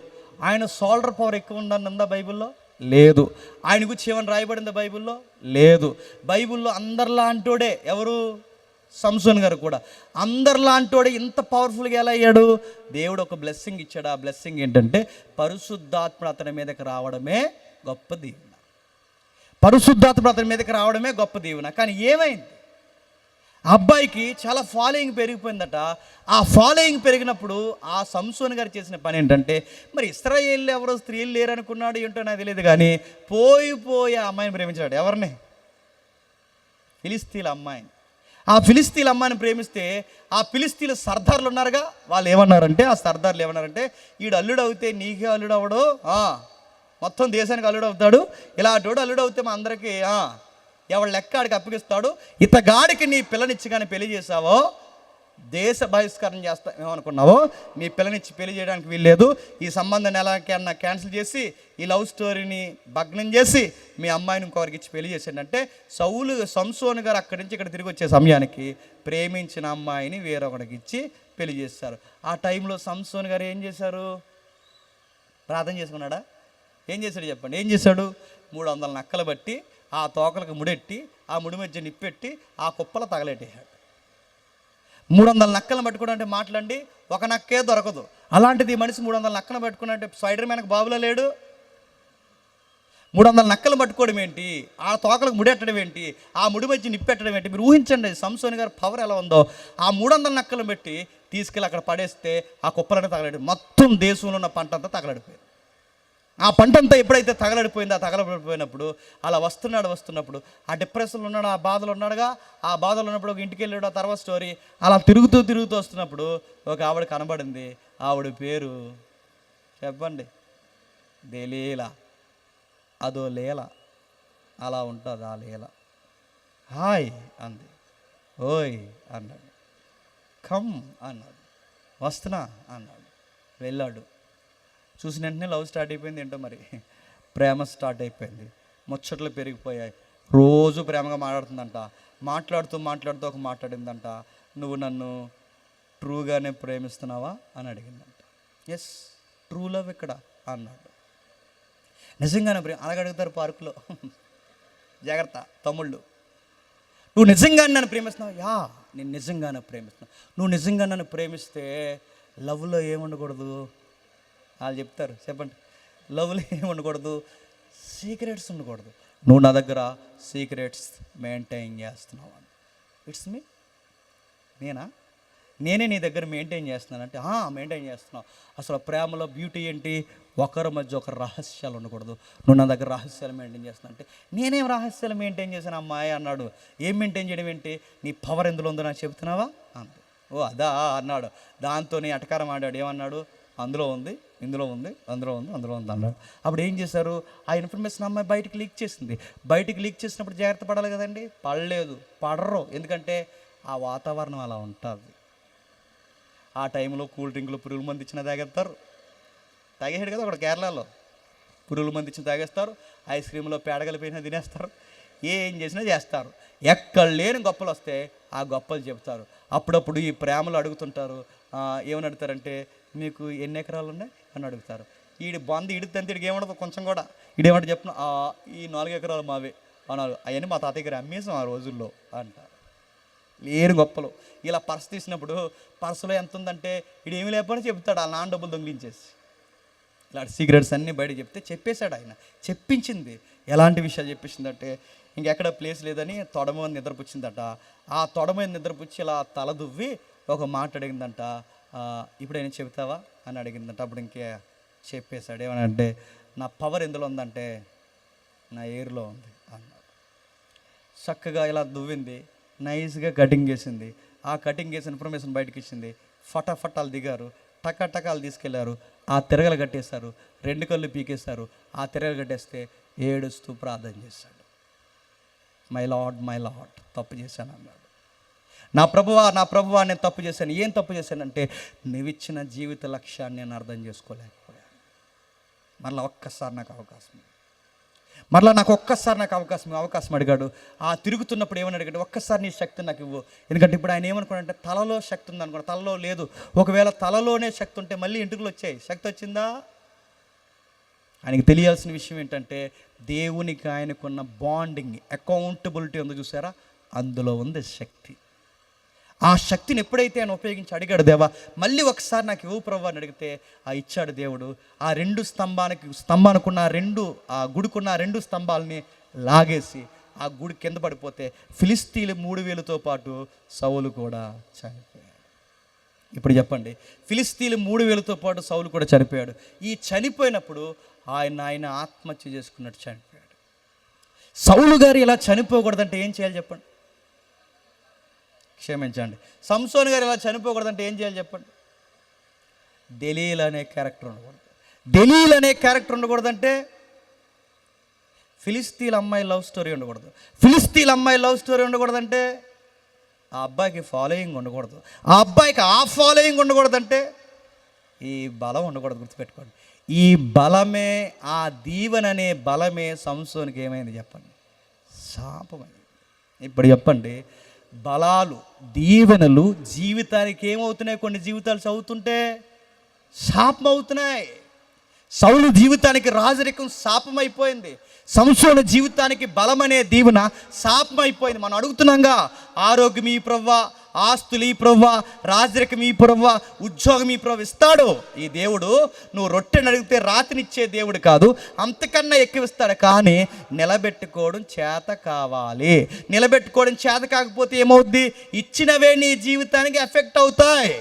ఆయన షోల్డర్ పవర్ ఎక్కువ ఉందని ఉందా బైబిల్లో? లేదు. ఆయన గురించి ఏమని రాయబడిందా బైబిల్లో? లేదు. బైబిల్లో అందరిలాంటోడే. ఎవరు? సంసోన్ గారు కూడా అందరిలాంటోడే. ఇంత పవర్ఫుల్గా ఎలా అయ్యాడు? దేవుడు ఒక బ్లెస్సింగ్ ఇచ్చాడు. ఆ బ్లెస్సింగ్ ఏంటంటే పరిశుద్ధాత్మ అతని మీదకి రావడమే గొప్ప దీవెన. పరిశుద్ధాత్మ అతని మీదకి రావడమే గొప్ప దీవెన. కానీ ఏమైంది? అబ్బాయికి చాలా ఫాలోయింగ్ పెరిగిపోయిందట. ఆ ఫాలోయింగ్ పెరిగినప్పుడు ఆ సంసోన్ గారు చేసిన పని ఏంటంటే, మరి ఇశ్రాయేలు ఎవరో స్త్రీలు లేరు అనుకున్నాడు ఏంటో నాకు తెలియదు, కానీ పోయి ఆ అమ్మాయిని ప్రేమించాడు. ఎవరిని? ఫిలిస్తీన్ల అమ్మాయిని. ఆ ఫిలిస్తీన్ల అమ్మాయిని ప్రేమిస్తే ఆ ఫిలిస్తీన్ల సర్దార్లు ఉన్నారుగా, వాళ్ళు ఏమన్నారంటే, ఆ సర్దార్లు ఏమన్నారంటే, ఈడు అల్లుడు అవుతే నీకే అల్లుడు అవడు, మొత్తం దేశానికి అల్లుడు అవుతాడు, ఇలా అటోడు అల్లుడు అవుతే మా అందరికీ ఎవడు లెక్క ఆడికి అప్పగిస్తాడు, ఇతగాడికి నీ పిల్లనిచ్చి కానీ పెళ్లి చేసావో దేశ బహిష్కరణ చేస్తా ఏమనుకున్నావో, నీ పిల్లనిచ్చి పెళ్లి చేయడానికి వీల్లేదు, ఈ సంబంధాన్ని ఎలాగైనా క్యాన్సిల్ చేసి ఈ లవ్ స్టోరీని భగ్నం చేసి మీ అమ్మాయిని ఇంకొకరికి ఇచ్చి పెళ్లి చేసిండంటే, సంసోన్ గారు అక్కడి నుంచి ఇక్కడ తిరిగి వచ్చే సమయానికి ప్రేమించిన అమ్మాయిని వేరొకడికి ఇచ్చి పెళ్లి చేస్తారు. ఆ టైంలో సంసోన్ గారు ఏం చేశారు? ప్రార్థన చేసుకున్నాడా? ఏం చేశాడు చెప్పండి? ఏం చేశాడు? 300 నక్కలు బట్టి ఆ తోకలకు ముడెట్టి ఆ ముడి మధ్య నిప్పెట్టి ఆ కుప్పల తగలెట్టేశాడు. 300 నక్కలను పట్టుకోవడం అంటే మాట్లాడి ఒక నక్కే దొరకదు. అలాంటిది ఈ మనిషి 300 నక్కలను పట్టుకున్నట్టే స్పైడర్ మ్యాన్కి బాబులో లేడు. 300 నక్కలు పట్టుకోవడం ఏంటి, ఆ తోకలకు ముడెట్టడం ఏంటి, ఆ ముడి మధ్య నిప్పెట్టడం ఏంటి? మీరు ఊహించండి సంసోన్ గారి పవర్ ఎలా ఉందో. ఆ 300 నక్కలను పెట్టి తీసుకెళ్ళి అక్కడ పడేస్తే ఆ కుప్పలన్నీ తగలడి మొత్తం దేశంలో ఉన్న పంట అంతా తగలడిపోయింది. ఆ పంటంతా ఎప్పుడైతే తగలడిపోయిందో, ఆ తగలడిపోయినప్పుడు అలా వస్తున్నప్పుడు ఆ డిప్రెషన్లో ఉన్నాడు, ఆ బాధలు ఉన్నాడుగా. ఆ బాధలు ఉన్నప్పుడు ఒక ఇంటికి వెళ్ళాడు. ఆ తర్వాత స్టోరీ అలా తిరుగుతూ వస్తున్నప్పుడు ఒక ఆవిడ కనబడింది. ఆవిడ పేరు చెప్పండి? దెలీలా. అదో లీల. అలా ఉంటుంది ఆ లీల. హాయ్ అంది, ఓయ్ అన్నాడు, కమ్ అన్నాడు, వస్తున్నా అన్నాడు, వెళ్ళాడు. చూసిన వెంటనే లవ్ స్టార్ట్ అయిపోయింది. ఏంటో మరి ప్రేమ స్టార్ట్ అయిపోయింది. ముచ్చట్లు పెరిగిపోయాయి. రోజు ప్రేమగా మాట్లాడుతుందంట. మాట్లాడుతూ ఒక మాట్లాడిందంట, నువ్వు నన్ను ట్రూగానే ప్రేమిస్తున్నావా అని అడిగిందంట. ఎస్, ట్రూ లవ్ ఇక్కడ అన్నాడు. నిజంగానే అలాగ అడుగుతారు పార్కులో. జాగ్రత్త తమ్ముళ్ళు, నువ్వు నిజంగానే నన్ను ప్రేమిస్తున్నావు? యా, నేను నిజంగానే ప్రేమిస్తున్నావు. నువ్వు నిజంగా నన్ను ప్రేమిస్తే లవ్లో ఏముండకూడదు? వాళ్ళు చెప్తారు, చెప్పండి. లవ్లో ఏమి ఉండకూడదు? సీక్రెట్స్ ఉండకూడదు. నువ్వు నా దగ్గర సీక్రెట్స్ మెయింటైన్ చేస్తున్నావు అని. ఇట్స్ మీ నేనే నీ దగ్గర మెయింటైన్ చేస్తున్నానంటే మెయింటైన్ చేస్తున్నావు. అసలు ప్రేమలో బ్యూటీ ఏంటి? ఒకరి మధ్య ఒకరు రహస్యాలు ఉండకూడదు. నువ్వు నా దగ్గర రహస్యాలు మెయింటైన్ చేస్తున్నా అంటే నేనేం రహస్యాలు మెయింటైన్ చేశాను అమ్మాయి అన్నాడు. ఏం మెయింటైన్ చేయడం ఏంటి? నీ పవర్ ఎందులో ఉందో నాకు చెబుతున్నావా అంతే. అదా అన్నాడు. దాంతో ఎటకారం ఆడాడు. ఏమన్నాడు? అందులో ఉంది, ఇందులో ఉంది, అందులో ఉంది, అందులో ఉంది అన్నాడు. అప్పుడు ఏం చేశారు? ఆ ఇన్ఫర్మేషన్ అమ్మాయి బయటికి లీక్ చేసింది. బయటికి లీక్ చేసినప్పుడు జాగ్రత్త పడాలి కదండి. పడలేదు, పడరు. ఎందుకంటే ఆ వాతావరణం అలా ఉంటుంది. ఆ టైంలో కూల్ డ్రింకులు పురుగుల మంది ఇచ్చిన తాగేస్తారు. తాగేసాడు కదా అక్కడ కేరళలో. పురుగుల మంది ఇచ్చిన తాగేస్తారు. ఐస్ క్రీమ్లో పేడగలిపోయినా తినేస్తారు. ఏం చేసినా చేస్తారు. ఎక్కడ లేని గొప్పలు వస్తే ఆ గొప్పలు చెప్తారు. అప్పుడప్పుడు ఈ ప్రేమలు అడుగుతుంటారు. ఏమని అడుగుతారంటే, మీకు ఎన్ని ఎకరాలు ఉన్నాయి అని అడుగుతారు. ఈడు బంది ఇడితే ఇడికి ఏమడదు కొంచెం కూడా. ఇడేమంటే చెప్తున్నా, ఈ 4 ఎకరాలు మావే అన్నారు. అవన్నీ మా తాతయ్య గారు అమ్మేసాం ఆ రోజుల్లో అంటారు. లేని గొప్పలు. ఇలా పర్స్ తీసినప్పుడు పర్సులో ఎంత ఉందంటే ఇడేమి లేకపోయినా చెప్తాడు. ఆ నాన్న డబ్బులు దొంగిలించేసి ఇలాంటి సీక్రెట్స్ అన్నీ బయట చెప్తే చెప్పేశాడు ఆయన. చెప్పించింది ఎలాంటి విషయాలు చెప్పించిందంటే, ఇంకెక్కడ ప్లేస్ లేదని తొడ మీద నిద్రపుచ్చిందట. ఆ తొడ మీద నిద్రపుచ్చి ఇలా తల దువ్వి ఒక మాట అడిగిందంట. ఇప్పుడు ఏం చెబుతావా అని అడిగిందంట. అప్పుడు ఇంకే చెప్పేశాడు. ఏమని అంటే, నా పవర్ ఎందులో ఉందంటే నా ఎయిర్లో ఉంది అన్నాడు. చక్కగా ఇలా దువ్వింది, నైస్గా కటింగ్ చేసింది. ఆ కటింగ్ చేసిన ఇన్ఫర్మేషన్ బయటకు ఇచ్చింది. ఫటాఫటాలు దిగారు, టకాటకాలు తీసుకెళ్లారు. ఆ తిరగలు కట్టేశారు. 2 కళ్ళు పీకేశారు. ఆ తిరగలు కట్టేస్తే ఏడుస్తూ ప్రార్థన చేశాడు. మై లార్డ్ తప్పు చేశాను అన్నాడు. నా ప్రభువా నేను తప్పు చేశాను. ఏం తప్పు చేశానంటే, నువ్విచ్చిన జీవిత లక్ష్యాన్ని నేను అర్థం చేసుకోలేకపోయాను. మరలా ఒక్కసారి నాకు అవకాశం అడిగాడు. ఆ తిరుగుతున్నప్పుడు ఏమని అడిగాడు? ఒక్కసారి నీ శక్తి నాకు ఇవ్వు. ఎందుకంటే ఇప్పుడు ఆయన ఏమనుకున్నాడంటే, తలలో శక్తి ఉంది అనుకున్నాడు. తలలో లేదు. ఒకవేళ తలలోనే శక్తి ఉంటే మళ్ళీ ఇంటికి వచ్చాయి. శక్తి వచ్చిందా? ఆయనకి తెలియాల్సిన విషయం ఏంటంటే, దేవునికి ఆయనకున్న బాండింగ్, అకౌంటబిలిటీ ఉందో చూసారా, అందులో ఉంది శక్తి. ఆ శక్తిని ఎప్పుడైతే ఆయన ఉపయోగించి అడిగాడు, దేవా మళ్ళీ ఒకసారి నాకు ఇవ్వు ప్రభువా అని అడిగితే ఇచ్చాడు దేవుడు. ఆ 2 స్తంభానికున్న ఆ గుడికున్న 2 స్తంభాలని లాగేసి ఆ గుడి కింద పడిపోతే ఫిలిస్తీన్లు 3000తో పాటు సౌలు కూడా చనిపోయాడు. ఇప్పుడు చెప్పండి, ఫిలిస్తీన్లు 3000తో పాటు సౌలు కూడా చనిపోయాడు. ఈ చనిపోయినప్పుడు ఆయన ఆత్మహత్య చేసుకున్నట్టు చనిపోయాడు. సౌలు గారు ఇలా చనిపోకూడదంటే ఏం చేయాలి చెప్పండి? క్షమించండి. సంసోను గారు ఇలా చనిపోకూడదంటే ఏం చేయాలి చెప్పండి? దెలీల్ అనే క్యారెక్టర్ ఉండకూడదంటే ఫిలిస్తీన్ అమ్మాయి లవ్ స్టోరీ ఉండకూడదంటే ఆ అబ్బాయికి ఫాలోయింగ్ ఉండకూడదు. ఆ అబ్బాయికి ఆ ఫాలోయింగ్ ఉండకూడదంటే ఈ బలం ఉండకూడదు. గుర్తుపెట్టుకోండి, ఈ బలమే, ఆ దీవెననే బలమే సంసోనికి ఏమైంది చెప్పండి? శాపమైంది. ఇప్పుడు చెప్పండి, బలాలు, దీవెనలు జీవితానికి ఏమవుతున్నాయి? కొన్ని జీవితాలు చదువుతుంటే శాపం అవుతున్నాయి. సౌలు జీవితానికి రాజరికం శాపమైపోయింది. సంసోను జీవితానికి బలమనే దీవెన శాపమైపోయింది. మనం అడుగుతున్నాంగా, ఆరోగ్యం ఈ ప్రవ్వా, ఆస్తులు ఈ ప్రవ్వా, రాజరికం ఈ ప్రవ్వా, ఉద్యోగం ఈ ప్రవ్వ ఇస్తాడు ఈ దేవుడు. నువ్వు రొట్టెని అడిగితే రాతినిచ్చే దేవుడు కాదు, అంతకన్నా ఎక్కువ ఇస్తాడు. కానీ నిలబెట్టుకోవడం చేత కావాలి. నిలబెట్టుకోవడం చేత కాకపోతే ఏమవుద్ది? ఇచ్చినవే నీ జీవితానికి ఎఫెక్ట్ అవుతాయి.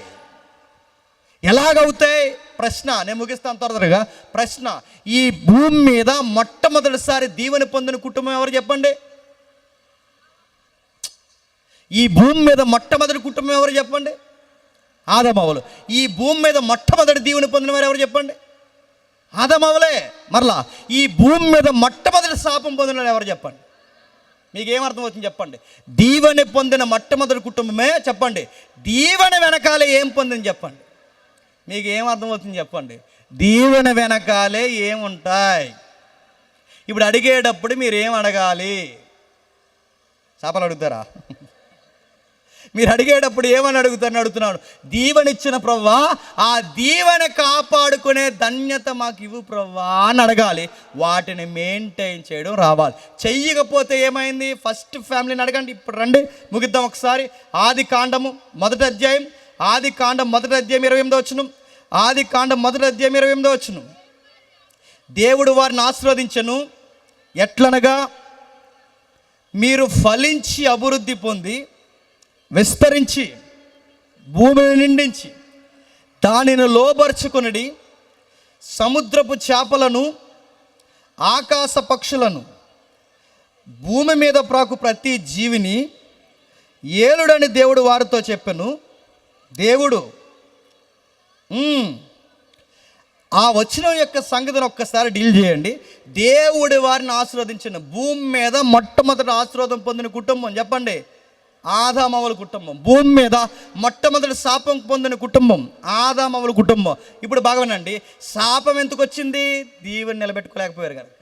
ఎలాగవుతాయి? ప్రశ్న, నేను ముగిస్తాను త్వరగా. ప్రశ్న, ఈ భూమి మీద మొట్టమొదటిసారి దీవెన పొందిన కుటుంబం ఎవరు చెప్పండి? ఈ భూమి మీద మొట్టమొదటి కుటుంబం ఎవరు చెప్పండి? ఆదామవ్వలు. ఈ భూమి మీద మొట్టమొదటి దీవెన పొందిన వారు ఎవరు చెప్పండి? ఆదామవ్వలే. మరలా ఈ భూమి మీద మొట్టమొదటి శాపం పొందిన వారు ఎవరు చెప్పండి? మీకేమర్థం అవుతుంది చెప్పండి? దీవెన పొందిన మొట్టమొదటి కుటుంబమే. చెప్పండి, దీవెన వెనకాలే ఏం పొందింది చెప్పండి? మీకు ఏమర్థమవుతుంది చెప్పండి? దీవెన వెనకాలే ఏముంటాయి? ఇప్పుడు అడిగేటప్పుడు మీరు ఏం అడగాలి? చేపలు అడుగుతారా? మీరు అడిగేటప్పుడు ఏమని అడుగుతున్నాను? దీవెనిచ్చిన ప్రవ్వా, ఆ దీవెన కాపాడుకునే ధన్యత మాకు ఇవ్వు ప్రవ్వా అని అడగాలి. వాటిని మెయింటైన్ చేయడం రావాలి. చెయ్యకపోతే ఏమైంది? ఫస్ట్ ఫ్యామిలీని అడగండి. ఇప్పుడు రండి ముగిద్దాం ఒకసారి. ఆదికాండం మొదటి అధ్యాయం 28వ వచనం. ఆదికాండం మొదటి అధ్యాయం 28వ వచనం. దేవుడు వారిని ఆశీర్వదించెను, ఎట్లనగా మీరు ఫలించి అభివృద్ధి పొంది విస్తరించి భూమిని నిండించి దానిని లోబరుచుకొనిడి, సముద్రపు చేపలను ఆకాశ పక్షులను భూమి మీద ప్రాకు ప్రతి జీవిని ఏలుడని దేవుడు వారితో చెప్పెను. దేవుడు ఆ వచనం యొక్క సంగతిని ఒక్కసారి డీల్ చేయండి. దేవుడు వారిని ఆశీర్వదించిన, భూమి మీద మొట్టమొదటి ఆశీర్వాదం పొందిన కుటుంబం చెప్పండి, ఆదామవల కుటుంబం. భూమి మీద మొట్టమొదటి శాపం పొందిన కుటుంబం ఆదామవల కుటుంబం. ఇప్పుడు బాగానండి, శాపం ఎందుకు వచ్చింది? దీవెని నిలబెట్టుకోలేకపోయారు కనుక.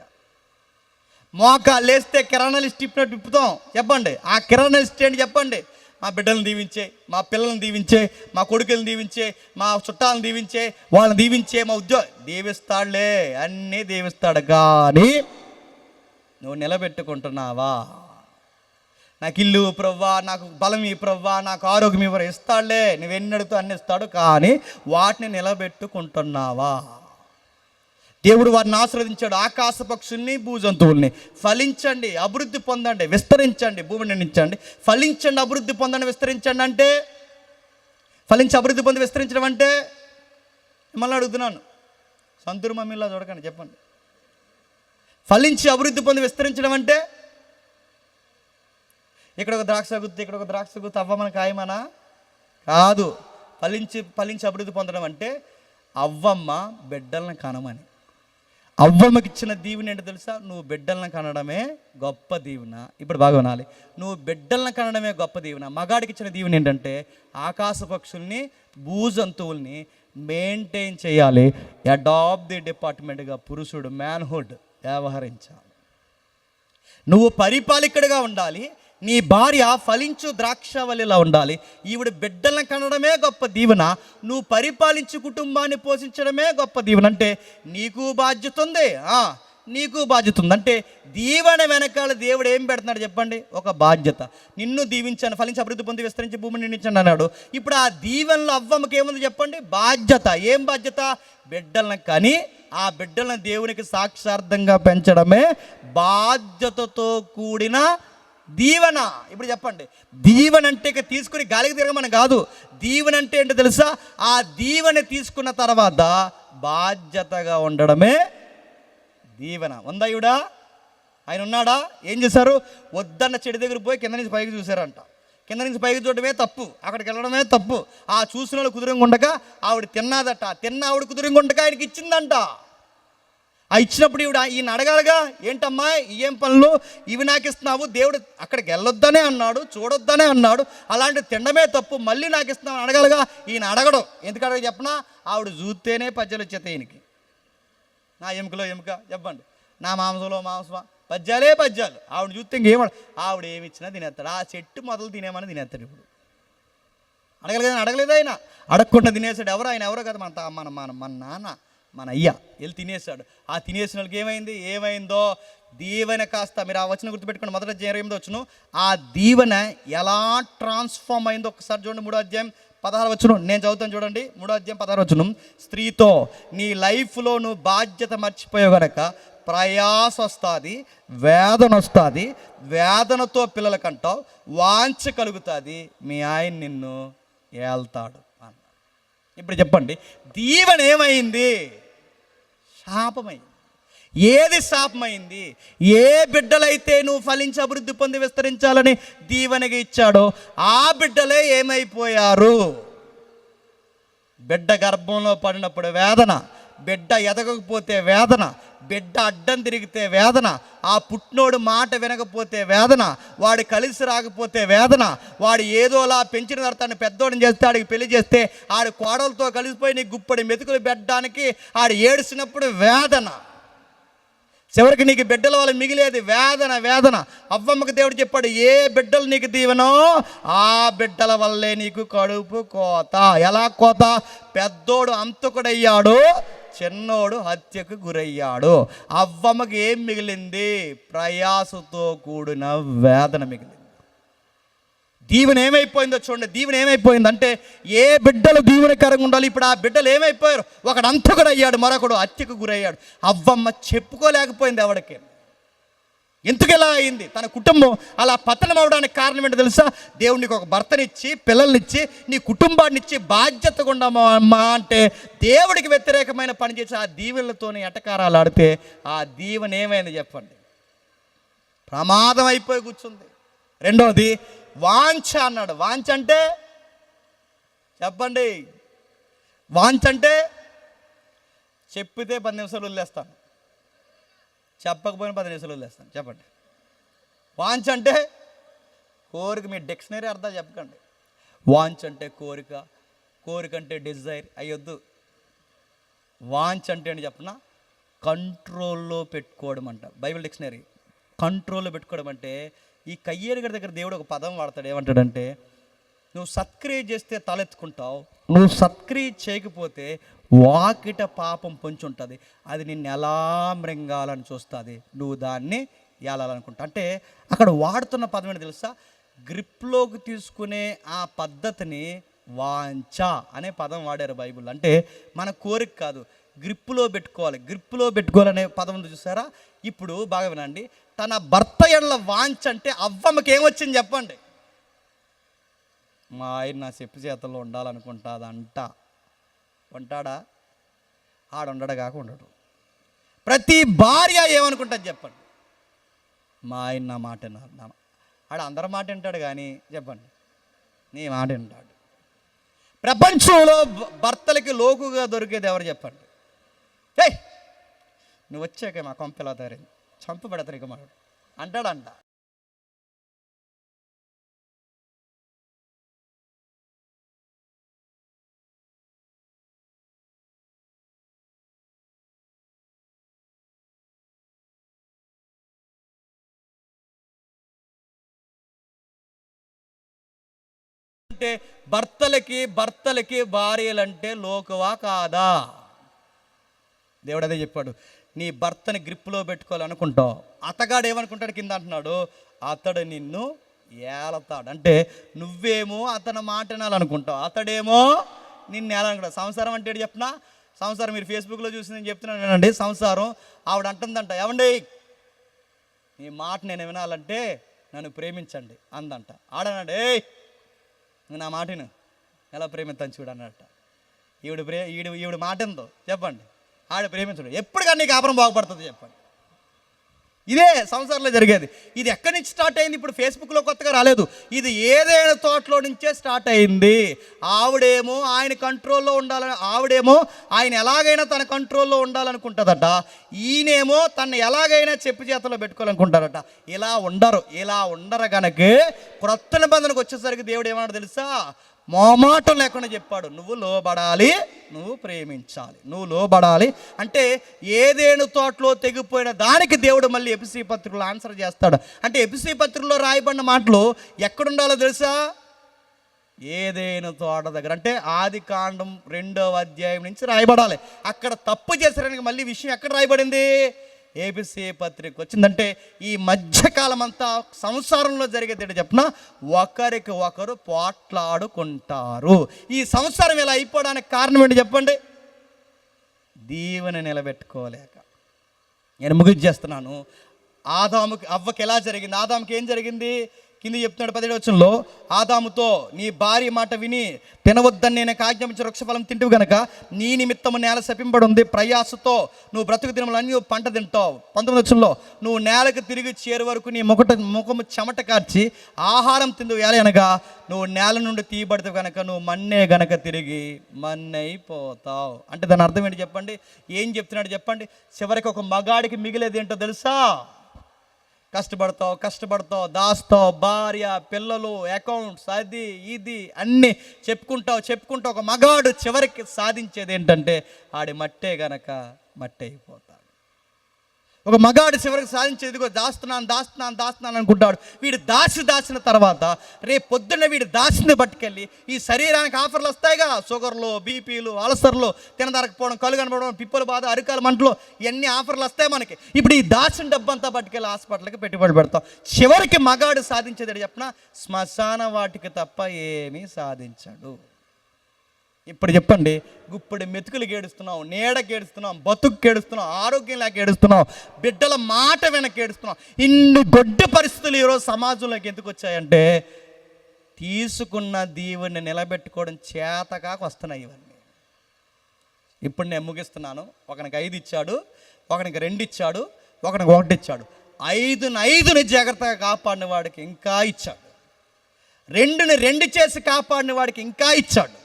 మోకాలు లేస్తే కిరాణా లిస్ట్ తిప్పుతాం చెప్పండి. ఆ కిరాణా లిస్ట్ ఏంటి చెప్పండి? మా బిడ్డలను దీవించే, మా పిల్లల్ని దీవించే, మా కొడుకులను దీవించే, మా చుట్టాలను దీవించే, వాళ్ళని దీవించే, మా ఉద్యోగం దీవిస్తాడులే, అన్నీ దీవిస్తాడు. కానీ నువ్వు నిలబెట్టుకుంటున్నావా? నాకు ఇల్లు ప్రవ్వా, నాకు బలం ఈ ప్రవ్వా, నాకు ఆరోగ్యం ఇవ్వరు, ఇస్తాడులే, నువ్వెన్ని అడుగుతూ అన్ని ఇస్తాడు. కానీ వాటిని నిలబెట్టుకుంటున్నావా? దేవుడు వారిని ఆశీర్వదించాడు, ఆకాశ పక్షుల్ని భూజంతువుల్ని. ఫలించండి, అభివృద్ధి పొందండి, విస్తరించండి, భూమిని నిండించండి. ఫలించండి, అభివృద్ధి పొందండి, విస్తరించండి అంటే, ఫలించి అభివృద్ధి పొంది విస్తరించడం అంటే, మిమ్మల్ని అడుగుతున్నాను, సంతూరు మమ్మీలా చూడకండి చెప్పండి. ఫలించి అభివృద్ధి పొంది విస్తరించడం అంటే, ఇక్కడ ఒక ద్రాక్ష గుత్తి, ఇక్కడ ఒక ద్రాక్ష గుత్తి అవ్వమని ఖాయమనా? కాదు. ఫలించి అభివృద్ధి పొందడం అంటే అవ్వమ్మ బిడ్డలను కనమని. అవ్వమ్మకి ఇచ్చిన దీవెన ఏంటో తెలుసా? నువ్వు బిడ్డలను కనడమే గొప్ప దీవెన. ఇప్పుడు బాగా వినాలి, నువ్వు బిడ్డలను కనడమే గొప్ప దీవెన. మగాడికి ఇచ్చిన దీవెన ఏంటంటే ఆకాశ పక్షుల్ని భూజంతువుల్ని మెయింటైన్ చేయాలి. అడాప్ట్ ది డిపార్ట్మెంట్గా పురుషుడు మ్యాన్హుడ్ వ్యవహరించాలి. నువ్వు పరిపాలకుడిగా ఉండాలి, నీ భార్య ఫలించు ద్రాక్షవల్లిలా ఉండాలి. ఈవిడ బిడ్డలను కనడమే గొప్ప దీవెన, నువ్వు పరిపాలించి కుటుంబాన్ని పోషించడమే గొప్ప దీవెన. అంటే నీకు బాధ్యత ఉంది, నీకు బాధ్యత ఉంది. అంటే దీవెన వెనకాల దేవుడు ఏం పెడుతున్నాడు చెప్పండి? ఒక బాధ్యత. నిన్ను దీవించాను, ఫలించి అభివృద్ధి పొంది విస్తరించి భూమిని నిండించండి అన్నాడు. ఇప్పుడు ఆ దీవెనలో అవ్వమ్మకి ఏముంది చెప్పండి? బాధ్యత. ఏం బాధ్యత? బిడ్డలను కానీ ఆ బిడ్డలను దేవునికి సాక్షార్థంగా పెంచడమే బాధ్యతతో కూడిన దీవెన. ఇప్పుడు చెప్పండి, దీవెన అంటే ఇక తీసుకుని గాలికి తిరగమని కాదు. దీవెన అంటే ఏంటో తెలుసా? ఆ దీవెన తీసుకున్న తర్వాత బాధ్యతగా ఉండడమే దీవెన. ఉందా ఈవిడ? ఆయన ఉన్నాడా? ఏం చేశారు? వద్దన్న చెడు దగ్గర పోయి కింద నుంచి పైకి చూశారంట. కింద నుంచి పైకి చూడడమే తప్పు, అక్కడికి వెళ్ళడమే తప్పు. ఆ చూసిన వాళ్ళు కుదురంగా ఉండగా ఆవిడ తిన్నాదట, ఆవిడ కుదురంగా ఉండగా ఆయనకి ఇచ్చిందంట. ఆ ఇచ్చినప్పుడు ఈయన అడగాలిగా, ఏంటమ్మా ఏం పనులు ఇవి నాకు ఇస్తున్నావు? దేవుడు అక్కడికి వెళ్ళొద్దనే అన్నాడు, చూడొద్దనే అన్నాడు, అలాంటి తినడమే తప్పు, మళ్ళీ నాకు ఇస్తున్నావు అడగాలిగా. ఈయన అడగడం. ఎందుకు అడగ చెప్పనా? ఆవిడ చూస్తేనే పద్యాలు వచ్చేస్తాయి ఈయనకి. నా ఎముకలో ఎముక చెప్పండి, నా మాంసంలో మాంసమా, పద్యాలే పద్యాలు. ఆవిడ చూస్తే ఇంకేమాడు, ఆవిడ ఏమి ఇచ్చినా తినేస్తాడు. ఆ చెట్టు మొదలు తినేమని తినేస్తాడు. ఇప్పుడు అడగలేదు, అడగలేదు. ఆయన అడగకుండా తినేసాడు. ఎవరు ఆయన? ఎవరో కదా, మన నాన్న, మన అయ్య వెళ్ళి తినేసాడు. ఆ తినేసిన వాళ్ళకి ఏమైందో దీవెన కాస్త, మీరు ఆ వచనం గుర్తుపెట్టుకోండి, మొదట 28 వచనం. ఆ దీవెన ఎలా ట్రాన్స్ఫార్మ్ అయిందో ఒకసారి చూడండి. 3వ అధ్యాయం 16వ వచనం నేను చదువుతాను చూడండి. 3వ అధ్యాయం 16వ వచనం. స్త్రీతో నీ లైఫ్లో నువ్వు బాధ్యత మర్చిపోయావు గనక ప్రయాస వస్తుంది, వేదన వస్తుంది, వేదనతో పిల్లల కంటావు, వాంఛ కలుగుతుంది, మీ ఆయన నిన్ను ఏల్తాడు అన్న. ఇప్పుడు చెప్పండి, దీవెన ఏమైంది? శాపమైంది. ఏది శాపమైంది? ఏ బిడ్డలైతే నువ్వు ఫలించి అభివృద్ధి పొంది విస్తరించాలని దీవెనగా ఇచ్చాడో ఆ బిడ్డలే ఏమైపోయారు? బిడ్డ గర్భంలో పడినప్పుడు వేదన, బిడ్డ ఎదగకపోతే వేదన, బిడ్డ అడ్డం తిరిగితే వేదన, ఆ పుట్టినోడు మాట వినకపోతే వేదన, వాడు కలిసి రాకపోతే వేదన, వాడు ఏదోలా పెంచిన తర్వాత పెద్దోడిని చేస్తే ఆడికి పెళ్లి చేస్తే ఆడి కోడలతో కలిసిపోయి నీ గుప్పడి మెతుకులు పెట్టడానికి ఆడు ఏడ్చినప్పుడు వేదన, చివరికి నీకు బిడ్డల వల్ల మిగిలేది వేదన. అవ్వమ్మకి దేవుడు చెప్పాడు, ఏ బిడ్డలు నీకు దీవెనో ఆ బిడ్డల వల్లే నీకు కడుపు కోత. ఎలా కోత? పెద్దోడు అంతకుడయ్యాడు, చిన్నోడు హత్యకు గురయ్యాడు. అవ్వమ్మకి ఏం మిగిలింది? ప్రయాసతో కూడిన వేదన మిగిలింది. దీవెన ఏమైపోయిందో చూడండి. దీవెన ఏమైపోయిందంటే ఏ బిడ్డలు దీవెనకరంగా ఉండాలి, ఇప్పుడు ఆ బిడ్డలు ఏమైపోయారు? ఒకడు అంతకుడు అయ్యాడు, మరొకడు హత్యకు గురయ్యాడు. అవ్వమ్మ చెప్పుకోలేకపోయింది ఎవడికి. ఎందుకు ఎలా అయింది? తన కుటుంబం అలా పతనం అవడానికి కారణం ఏంటో తెలుసా? దేవుడు నీకు ఒక భర్తనిచ్చి, పిల్లల్నిచ్చి, నీ కుటుంబాన్ని ఇచ్చి బాధ్యతగా ఉండమా అంటే దేవుడికి వ్యతిరేకమైన పని చేసి ఆ దీవెనలతోనే ఎటకారాలు ఆడితే ఆ దీవెన ఏమైంది చెప్పండి? ప్రమాదం అయిపోయి కూర్చుంది. రెండవది వాంఛ అన్నాడు. వాంఛ అంటే చెప్పండి, వాంఛ అంటే చెప్పితే 10 నిమిషాలు వదిలేస్తాను, చెప్పకపోయినా 10 నిమిషాలు వదిలేస్తాను. చెప్పండి. వాంఛ అంటే కోరిక. మీ డిక్షనరీ అర్థాలు చెప్పకండి. వాంఛ అంటే కోరిక, కోరిక అంటే డిజైర్. అయ్యొద్దు. వాంఛ అంటే ఏంటి చెప్పనా? కంట్రోల్లో పెట్టుకోవడం అంట. బైబిల్ డిక్షనరీ కంట్రోల్లో పెట్టుకోవడం అంటే, ఈ కయ్యేరు గారి దగ్గర దేవుడు ఒక పదం వాడతాడు. ఏమంటాడంటే, నువ్వు సత్క్రియ చేస్తే తలెత్తుకుంటావు, నువ్వు సత్క్రియ చేయకపోతే వాకిట పాపం పొంచి ఉంటుంది, అది నిన్ను ఎలా మృంగాలని చూస్తుంది, నువ్వు దాన్ని ఏలాలనుకుంటా. అంటే అక్కడ వాడుతున్న పదం ఏంటి తెలుసా? గ్రిప్లోకి తీసుకునే ఆ పద్ధతిని వాంఛ అనే పదం వాడారు బైబిల్. అంటే మన కోరిక కాదు, గ్రిప్పులో పెట్టుకోవాలి. గ్రిప్పులో పెట్టుకోవాలనే పదం ఉంది చూసారా? ఇప్పుడు బాగా వినండి. తన భర్త ఎడల వాంఛ అంటే అవ్వమ్మకి ఏమొచ్చింది చెప్పండి? మా ఆయన నా చెప్పు చేతల్లో ఉండాలనుకుంటాదంట. ఉంటాడా? ఆడుండడు కాక ఉండడు. ప్రతి భార్య ఏమనుకుంటుంది చెప్పండి? మా ఆయన నా మాట వినాలి. ఆడ అందరి మాట వింటాడు కానీ చెప్పండి, నీ మాట వింటాడు. ప్రపంచంలో భర్తలకి లోకుగా దొరికేది ఎవరు చెప్పండి? ఏయ్ నువ్వు వచ్చాక మా కొంపెలా తయారైంది, చంపు పెడతారు ఇక మనడు అంటాడంట. అంటే భర్తలకి భార్యలంటే లోకువా కాదా? దేవుడు అదే చెప్పాడు. నీ భర్తని గ్రిప్పులో పెట్టుకోవాలనుకుంటావు, అతగాడు ఏమనుకుంటాడు కింద అంటున్నాడు, అతడు నిన్ను ఏలతాడు. అంటే నువ్వేమో అతని మాట వినాలనుకుంటావు, అతడేమో నిన్ను ఏలనుకుంటావు. సంసారం అంటే ఏంటి చెప్పినా? సంసారం మీరు ఫేస్బుక్లో చూసి నేను చెప్తున్నాను వినండి. సంసారం ఆవిడ అంటుందంట, ఏమండి నీ మాట నేను వినాలంటే నన్ను ప్రేమించండి అందంట. ఆడనండి, ఏయ్ నువ్వు నా మాటను ఎలా ప్రేమిస్తాను చూడు అన్నట్ట. ఈవిడ మాట ఎంతో చెప్పండి, ఆడ ప్రేమించడు. ఎప్పుడు కానీ నీకు కాపురం బాగుపడుతుంది చెప్పండి. ఇదే సంసారంలో జరిగేది. ఇది ఎక్కడి నుంచి స్టార్ట్ అయింది? ఇప్పుడు ఫేస్బుక్లో కొత్తగా రాలేదు. ఇది ఏదైనా తోటలో నుంచే స్టార్ట్ అయింది. ఆవిడేమో ఆయన కంట్రోల్లో ఉండాలని, ఆవిడేమో ఆయన ఎలాగైనా తన కంట్రోల్లో ఉండాలనుకుంటుందట, ఈయనేమో తను ఎలాగైనా చెప్పు చేతలో పెట్టుకోవాలనుకుంటారట. ఇలా ఉండరు కనుక క్రొత్త నిబంధనకు వచ్చేసరికి దేవుడు ఏమన్నాడు తెలుసా? మోమాటం లేకుండా చెప్పాడు, నువ్వు లోబడాలి, నువ్వు ప్రేమించాలి, నువ్వు లోబడాలి. అంటే ఏదేను తోటలో తెగిపోయిన దానికి దేవుడు మళ్ళీ ఎఫెసీ పత్రికలో ఆన్సర్ చేస్తాడు. అంటే ఎఫెసీ పత్రికలో రాయబడిన మాటలు ఎక్కడుండాలో తెలుసా? ఏదేను తోట దగ్గర. అంటే ఆదికాండం 2వ అధ్యాయం నుంచి రాయబడాలి. అక్కడ తప్పు చేశారని మళ్ళీ విషయం ఎక్కడ రాయబడింది? ఏబిసి పత్రిక వచ్చిందంటే ఈ మధ్యకాలం అంతా సంసారంలో జరిగేది చెప్పిన ఒకరికి ఒకరు పోట్లాడుకుంటారు. ఈ సంసారం ఇలా అయిపోవడానికి కారణం ఏంటి చెప్పండి? దీవెన నిలబెట్టుకోలేక. నేను ముగించేస్తున్నాను. అవ్వకి ఎలా జరిగింది? ఆదాముకి ఏం జరిగింది? కింద చెప్తున్నాడు 17వ వచనంలో, ఆదాముతో నీ భార్య మాట విని తినవద్దని నేను ఆజ్ఞాపించిన వృక్షఫలం తింటివి గనక నీ నిమిత్తము నేల శపింపడి ఉంది, ప్రయాసతో నువ్వు బ్రతుకు దినములన్నీ పంట తింటావు. 19వ వచనంలో, నువ్వు నేలకు తిరిగి చేరు వరకు నీ ముఖము చెమట కార్చి ఆహారం తిందు అనగా నువ్వు నేల నుండి తీయబడతావు కనుక నువ్వు మన్నే గనక తిరిగి మన్నైపోతావు. అంటే దాని అర్థం ఏంటి చెప్పండి? ఏం చెప్తున్నాడు చెప్పండి? చివరికి ఒక మగాడికి మిగిలేది ఏంటో తెలుసా? కష్టపడతావు, దాస్తావు, భార్య, పిల్లలు, అకౌంట్స్, అది ఇది అన్నీ చెప్పుకుంటావు. ఒక మగాడు చివరికి సాధించేది ఏంటంటే ఆడి మట్టే గనక మట్టే అయిపోతాడు. ఒక మగాడు చివరికి సాధించేది దాస్తున్నాను అనుకుంటాడు. వీడు దాచిన తర్వాత రేపు పొద్దున్న వీడు దాచింది పట్టుకెళ్ళి ఈ శరీరానికి ఆఫర్లు వస్తాయిగా, షుగర్లు, బీపీలు, అల్సర్లు, తినదరకపోవడం, కళ్ళు కనబడడం, పిప్పుల బాధ, అరికాల మంటలు, ఇవన్నీ ఆఫర్లు వస్తాయి మనకి. ఇప్పుడు ఈ దాచిన డబ్బంతా పట్టుకెళ్ళి హాస్పిటల్కి పెట్టుబడి పెడతాం. చివరికి మగాడు సాధించేది చెప్పిన శ్మశాన వాటికి తప్ప ఏమీ సాధించాడు. ఇప్పుడు చెప్పండి, గుప్పడి మెతుకులు ఏడుస్తున్నాం, నీడకి ఏడుస్తున్నాం, బతుకు ఏడుస్తున్నాం, ఆరోగ్యం లేక ఏడుస్తున్నాం, బిడ్డల మాట వెనక్కి ఏడుస్తున్నాం. ఇన్ని గొడ్డ పరిస్థితులు ఈరోజు సమాజంలోకి ఎందుకు వచ్చాయంటే తీసుకున్న దీవుని నిలబెట్టుకోవడం చేతకాక వస్తున్నాయి ఇవన్నీ. ఇప్పుడు నేను ముగిస్తున్నాను. ఒకనికి 5 ఇచ్చాడు, ఒకనికి 2 ఇచ్చాడు, ఒకనికి 1 ఇచ్చాడు. 5ని జాగ్రత్తగా కాపాడిన వాడికి ఇంకా ఇచ్చాడు. 2ని 2 చేసి కాపాడిన వాడికి ఇంకా ఇచ్చాడు.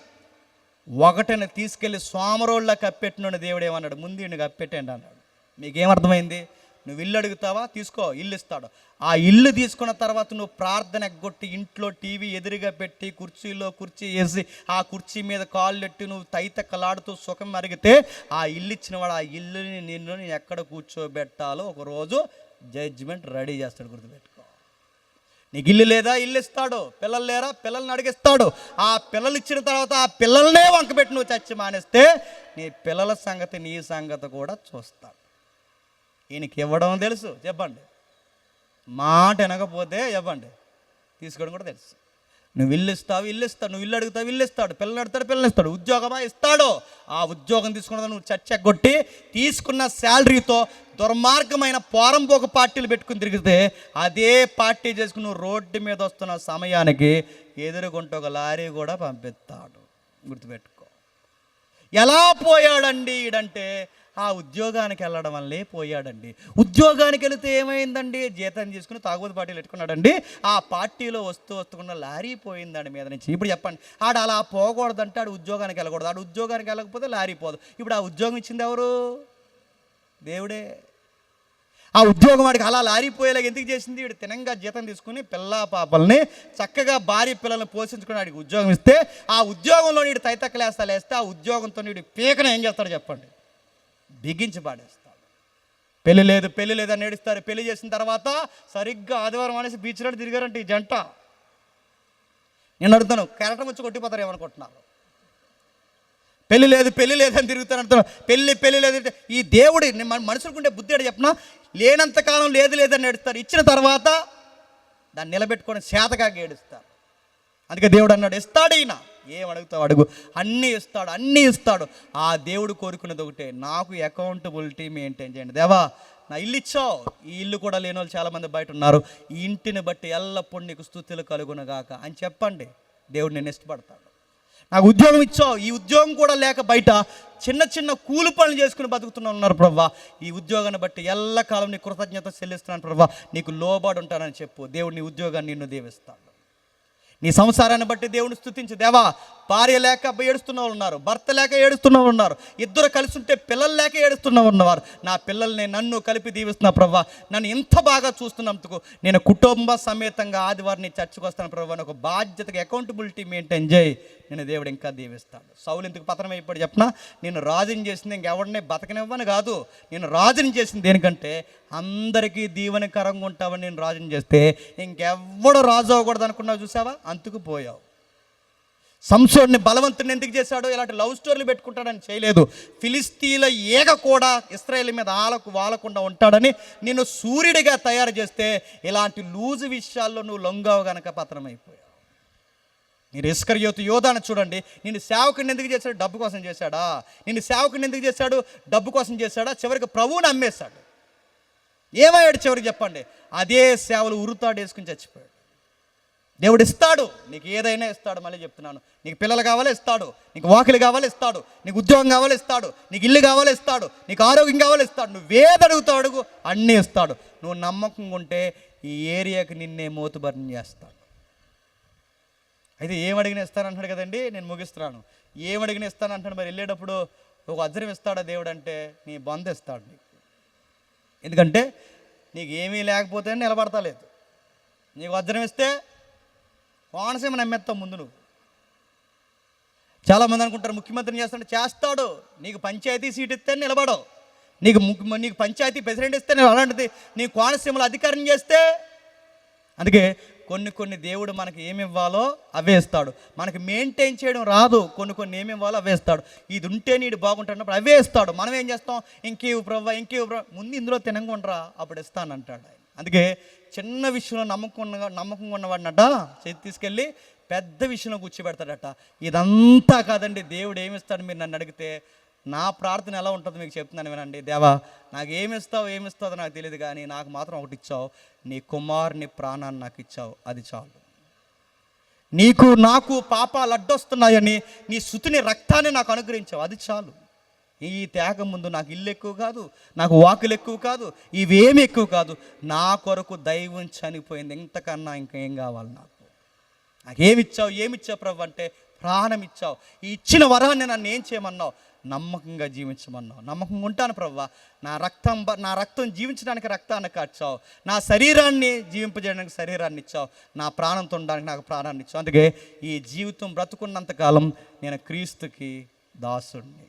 1ని తీసుకెళ్ళి సోమరోళ్ళ కప్పెట్టిన దేవుడు ఏమన్నాడు, ముందు ఈయన కప్పెట్టండి అన్నాడు. మీకేమర్థమైంది? నువ్వు ఇల్లు అడుగుతావా, తీసుకో, ఇల్లు ఇస్తాడు. ఆ ఇల్లు తీసుకున్న తర్వాత నువ్వు ప్రార్థన ఎగ్గొట్టి ఇంట్లో టీవీ ఎదురుగా పెట్టి కుర్చీలో కుర్చీ వేసి ఆ కుర్చీ మీద కాళ్ళు ఎట్టి నువ్వు తైతక్కలాడుతూ సుఖం అరిగితే ఆ ఇల్లు ఇచ్చిన వాడు ఆ ఇల్లుని నిన్ను ఎక్కడ కూర్చోబెట్టాలో ఒకరోజు జడ్జిమెంట్ రెడీ చేస్తాడు. గుర్తుపెట్టుకో. నీకు ఇల్లు లేదా, ఇల్లు ఇస్తాడు. పిల్లలు లేరా, పిల్లల్ని అడిగిస్తాడు. ఆ పిల్లలు ఇచ్చిన తర్వాత ఆ పిల్లలనే వంకబెట్టి నువ్వు చచ్చి మానేస్తే నీ పిల్లల సంగతి నీ సంగతి కూడా చూస్తాడు. ఈయనకి ఇవ్వడం తెలుసు, చెప్పండి. మాట వినకపోతే చెప్పండి తీసుకోవడం కూడా తెలుసు. నువ్వు ఇల్లు ఇస్తావు, ఇల్లు ఇస్తాడు. నువ్వు ఇల్లు అడుగుతావు, ఇల్లు ఇస్తాడు. పిల్లలు అడుగుతాడు, పిల్లలు ఇస్తాడు. ఉద్యోగమా, ఇస్తాడు. ఆ ఉద్యోగం తీసుకున్న నువ్వు చచ్చెగ్గొట్టి తీసుకున్న శాలరీతో దుర్మార్గమైన పోరంపోక పార్టీలు పెట్టుకుని తిరిగితే అదే పార్టీ చేసుకుని నువ్వు రోడ్డు మీద వస్తున్న సమయానికి ఎదురుగుంటే ఒక లారీ కూడా పంపిస్తాడు. గుర్తుపెట్టుకో. ఎలా పోయాడండి ఈడంటే ఆ ఉద్యోగానికి వెళ్ళడం వల్లే పోయాడండి. ఉద్యోగానికి వెళితే ఏమైందండి, జీతం తీసుకుని తాగుబోతు పార్టీలు పెట్టుకున్నాడండి. ఆ పార్టీలో వస్తున్న లారీ పోయిందండి మీద నుంచి. ఇప్పుడు చెప్పండి, ఆడు అలా పోకూడదంటే ఆడు ఉద్యోగానికి వెళ్ళకూడదు. ఆడు ఉద్యోగానికి వెళ్ళకపోతే లారీ పోదు. ఇప్పుడు ఆ ఉద్యోగం ఇచ్చింది ఎవరు? దేవుడే. ఆ ఉద్యోగం వాడికి అలా లారిపోయేలాగా ఎందుకు చేసింది? వీడు తినంగా జీతం తీసుకుని పిల్ల పాపల్ని చక్కగా భార్య పిల్లల్ని పోషించుకుని వాడికి ఉద్యోగం ఇస్తే ఆ ఉద్యోగంలో వీడు తైతక్కలేస్తాలు వేస్తే ఆ ఉద్యోగంతో వీడు పీకన ఏం చేస్తాడు చెప్పండి? బిగించి పాడేస్తాడు. పెళ్లి లేదు, పెళ్లి లేదని ఏడుస్తారు. పెళ్లి చేసిన తర్వాత సరిగ్గా ఆదివారం అనేసి బీచ్లో తిరిగారంటే ఈ జంట. నేను అడుగుతాను, కెరటం వచ్చి కొట్టిపోతారు ఏమనుకుంటున్నారు? పెళ్లి లేదు, పెళ్లి లేదని తిరుగుతాను అంటున్నాను. పెళ్లి లేదు. ఈ దేవుడి మనుషులకుండే బుద్ధి ఏడు చెప్పినా, లేనంతకాలం లేదు లేదని ఏడుస్తారు. ఇచ్చిన తర్వాత దాన్ని నిలబెట్టుకొని చేతగా ఏడుస్తారు. అందుకే దేవుడు అన్నాడు, ఇస్తాడు ఈయన. ఏం అడుగుతావు అడుగు, అన్నీ ఇస్తాడు, అన్నీ ఇస్తాడు. ఆ దేవుడు కోరుకున్నది ఒకటే, నాకు అకౌంటబిలిటీ మెయింటైన్ చేయండి. దేవా, నా ఇల్లు ఇచ్చావు. ఈ ఇల్లు కూడా లేని వాళ్ళు చాలామంది బయట ఉన్నారు. ఈ ఇంటిని బట్టి ఎల్లప్పుడూ నీకు స్తుతులు కలుగునుగాక అని చెప్పండి. దేవుడు నేను ఇష్టపడతాడు. నాకు ఉద్యోగం ఇచ్చావు. ఈ ఉద్యోగం కూడా లేక బయట చిన్న చిన్న కూలి పనులు చేసుకుని బతుకుతున్నా ఉన్నారు ప్రభువా. ఈ ఉద్యోగాన్ని బట్టి ఎల్లకాలం నీ కృతజ్ఞత చెల్లిస్తున్నాను ప్రభువా. నీకు లోబడి ఉంటానని చెప్పు. దేవుడు నీ ఉద్యోగాన్ని నిన్ను దీవిస్తాడు. నీ సంసారాన్ని బట్టి దేవుని స్తుతించు. దేవా, భార్య లేక ఏడుస్తున్న వాళ్ళు ఉన్నారు, భర్త లేక ఏడుస్తున్న వాళ్ళు ఉన్నారు, ఇద్దరు కలిసి ఉంటే పిల్లలు లేక ఏడుస్తున్న ఉన్నవారు. నా పిల్లల్ని నన్ను కలిపి దీవిస్తున్నా ప్రభువా. నన్ను ఇంత బాగా చూస్తున్నందుకు నేను కుటుంబ సమేతంగా ఆదివారం నీ చర్చకు వస్తాను ప్రభువా. ఒక బాధ్యతగా అకౌంటబిలిటీ మెయింటైన్ చేయి. నేను దేవుడు ఇంకా దీవిస్తాడు. సౌలు ఎందుకు పతనం అయిపోయి చెప్పినా, నేను రాజుని చేసింది ఇంకెవడనే బతకనివ్వని కాదు. నేను రాజుని చేసింది దేనికంటే అందరికీ దీవెనకరంగా ఉంటావని నేను రాజుని చేస్తే ఇంకెవ్వడు రాజు అవ్వకూడదు అనుకున్నావు. చూసావా, అంతుకు పోయావు. సంసోన్ని బలవంతుని ఎందుకు చేశాడు? ఇలాంటి లవ్ స్టోరీలు పెట్టుకుంటాడని చేయలేదు. ఫిలిస్తీన్ల ఏగ కూడా ఇశ్రాయేలు మీద వాలకుండా ఉంటాడని నిన్ను సూర్యుడిగా తయారు చేస్తే ఇలాంటి లూజు విషయాల్లో నువ్వు లొంగావు గనక పతనమైపోయావు. మీరు ఇస్కరియోతు యోధాను చూడండి. నిన్ను సేవకుని ఎందుకు చేశాడు? డబ్బు కోసం చేశాడా? నిన్ను సేవకుని ఎందుకు చేశాడు? డబ్బు కోసం చేశాడా? చివరికి ప్రభువుని అమ్మేశాడు. ఏమయ్యాడు చివరికి చెప్పండి? అదే సేవలు ఉరుతాడు వేసుకుని చచ్చిపోయాడు. దేవుడు ఇస్తాడు, నీకు ఏదైనా ఇస్తాడు. మళ్ళీ చెప్తున్నాను, నీకు పిల్లలు కావాలి ఇస్తాడు, నీకు వాకిలు కావాలి ఇస్తాడు, నీకు ఉద్యోగం కావాలి ఇస్తాడు, నీకు ఇల్లు కావాలి ఇస్తాడు, నీకు ఆరోగ్యం కావాలి ఇస్తాడు. నువ్వేది అడుగుతావు అడుగు, అన్నీ ఇస్తాడు. నువ్వు నమ్మకంగా ఉంటే ఈ ఏరియాకి నిన్నే మోతుబరిని చేస్తాడు. అయితే ఏమడిగిన ఇస్తానంటాడు కదండి. నేను ముగిస్తున్నాను. ఏమడిగిన ఇస్తానంటాడు. మరి వెళ్ళేటప్పుడు ఒక వజ్రం ఇస్తాడా దేవుడు అంటే? నీ బంధు ఇస్తాడు నీకు. ఎందుకంటే నీకు ఏమీ లేకపోతే నిలబడతలేదు. నీకు వజ్రం ఇస్తే కోనసీమ నమ్మేస్తావు ముందు నువ్వు. చాలామంది అనుకుంటారు ముఖ్యమంత్రిని చేస్తాడు. చేస్తాడు. నీకు పంచాయతీ సీట్ ఇస్తే నిలబడవు. నీకు పంచాయతీ ప్రెసిడెంట్ ఇస్తే నేను అలాంటిది నీ కోనసీమలో అధికారం చేస్తే. అందుకే కొన్ని దేవుడు మనకి ఏమి ఇవ్వాలో అవే ఇస్తాడు. మనకి మెయింటైన్ చేయడం రాదు. కొన్ని ఏమి ఇవ్వాలో అవే ఇస్తాడు. ఇది ఉంటే నీడు బాగుంటున్నప్పుడు అవే ఇస్తాడు. మనం ఏం చేస్తాం? ఇంకేవు ప్రవ్వా, ఇంకేవు ప్రవ్వా, ముందు ఇందులో తినంగుండ్రా, అప్పుడు ఇస్తానంటాడు ఆయన. అందుకే చిన్న విషయంలో నమ్మకంగా ఉన్నవాడినట చేతి తీసుకెళ్ళి పెద్ద విషయంలో కూర్చోబెడతాడట. ఇదంతా కాదండి, దేవుడు ఏమిస్తాడు మీరు నన్ను అడిగితే, నా ప్రార్థన ఎలా ఉంటుందో మీకు చెప్తున్నాను వినండి. దేవా, నాకు ఏమిస్తావో నాకు తెలియదు, కానీ నాకు మాత్రం ఒకటి ఇచ్చావు, నీ కుమారుని ప్రాణాన్ని నాకు ఇచ్చావు, అది చాలు. నీకు నాకు పాపాలు అడ్డొస్తున్నాయని నీ సుతుని రక్తాన్ని నాకు అనుగ్రహించావు, అది చాలు. ఈ త్యాగం ముందు నాకు ఇల్లు ఎక్కువ కాదు, నాకు వాకులు ఎక్కువ కాదు, ఇవేమి ఎక్కువ కాదు. నా కొరకు దైవం చనిపోయింది, ఇంతకన్నా ఇంకేం కావాలి నాకేమిచ్చావు? ఏమిచ్చావు ప్రభు అంటే ప్రాణం ఇచ్చావు. ఈ ఇచ్చిన వరాన్ని నన్ను ఏం చేయమన్నావు? నమ్మకంగా జీవించమన్నావు. నమ్మకంగా ఉంటాను ప్రభు. నా రక్తం జీవించడానికి రక్తాన్ని కార్చావు, నా శరీరాన్ని జీవింపజేయడానికి శరీరాన్ని ఇచ్చావు, నా ప్రాణంతో ఉండడానికి నాకు ప్రాణాన్ని ఇచ్చావు. అందుకే ఈ జీవితం బ్రతుకున్నంతకాలం నేను క్రీస్తుకి దాసుడిని.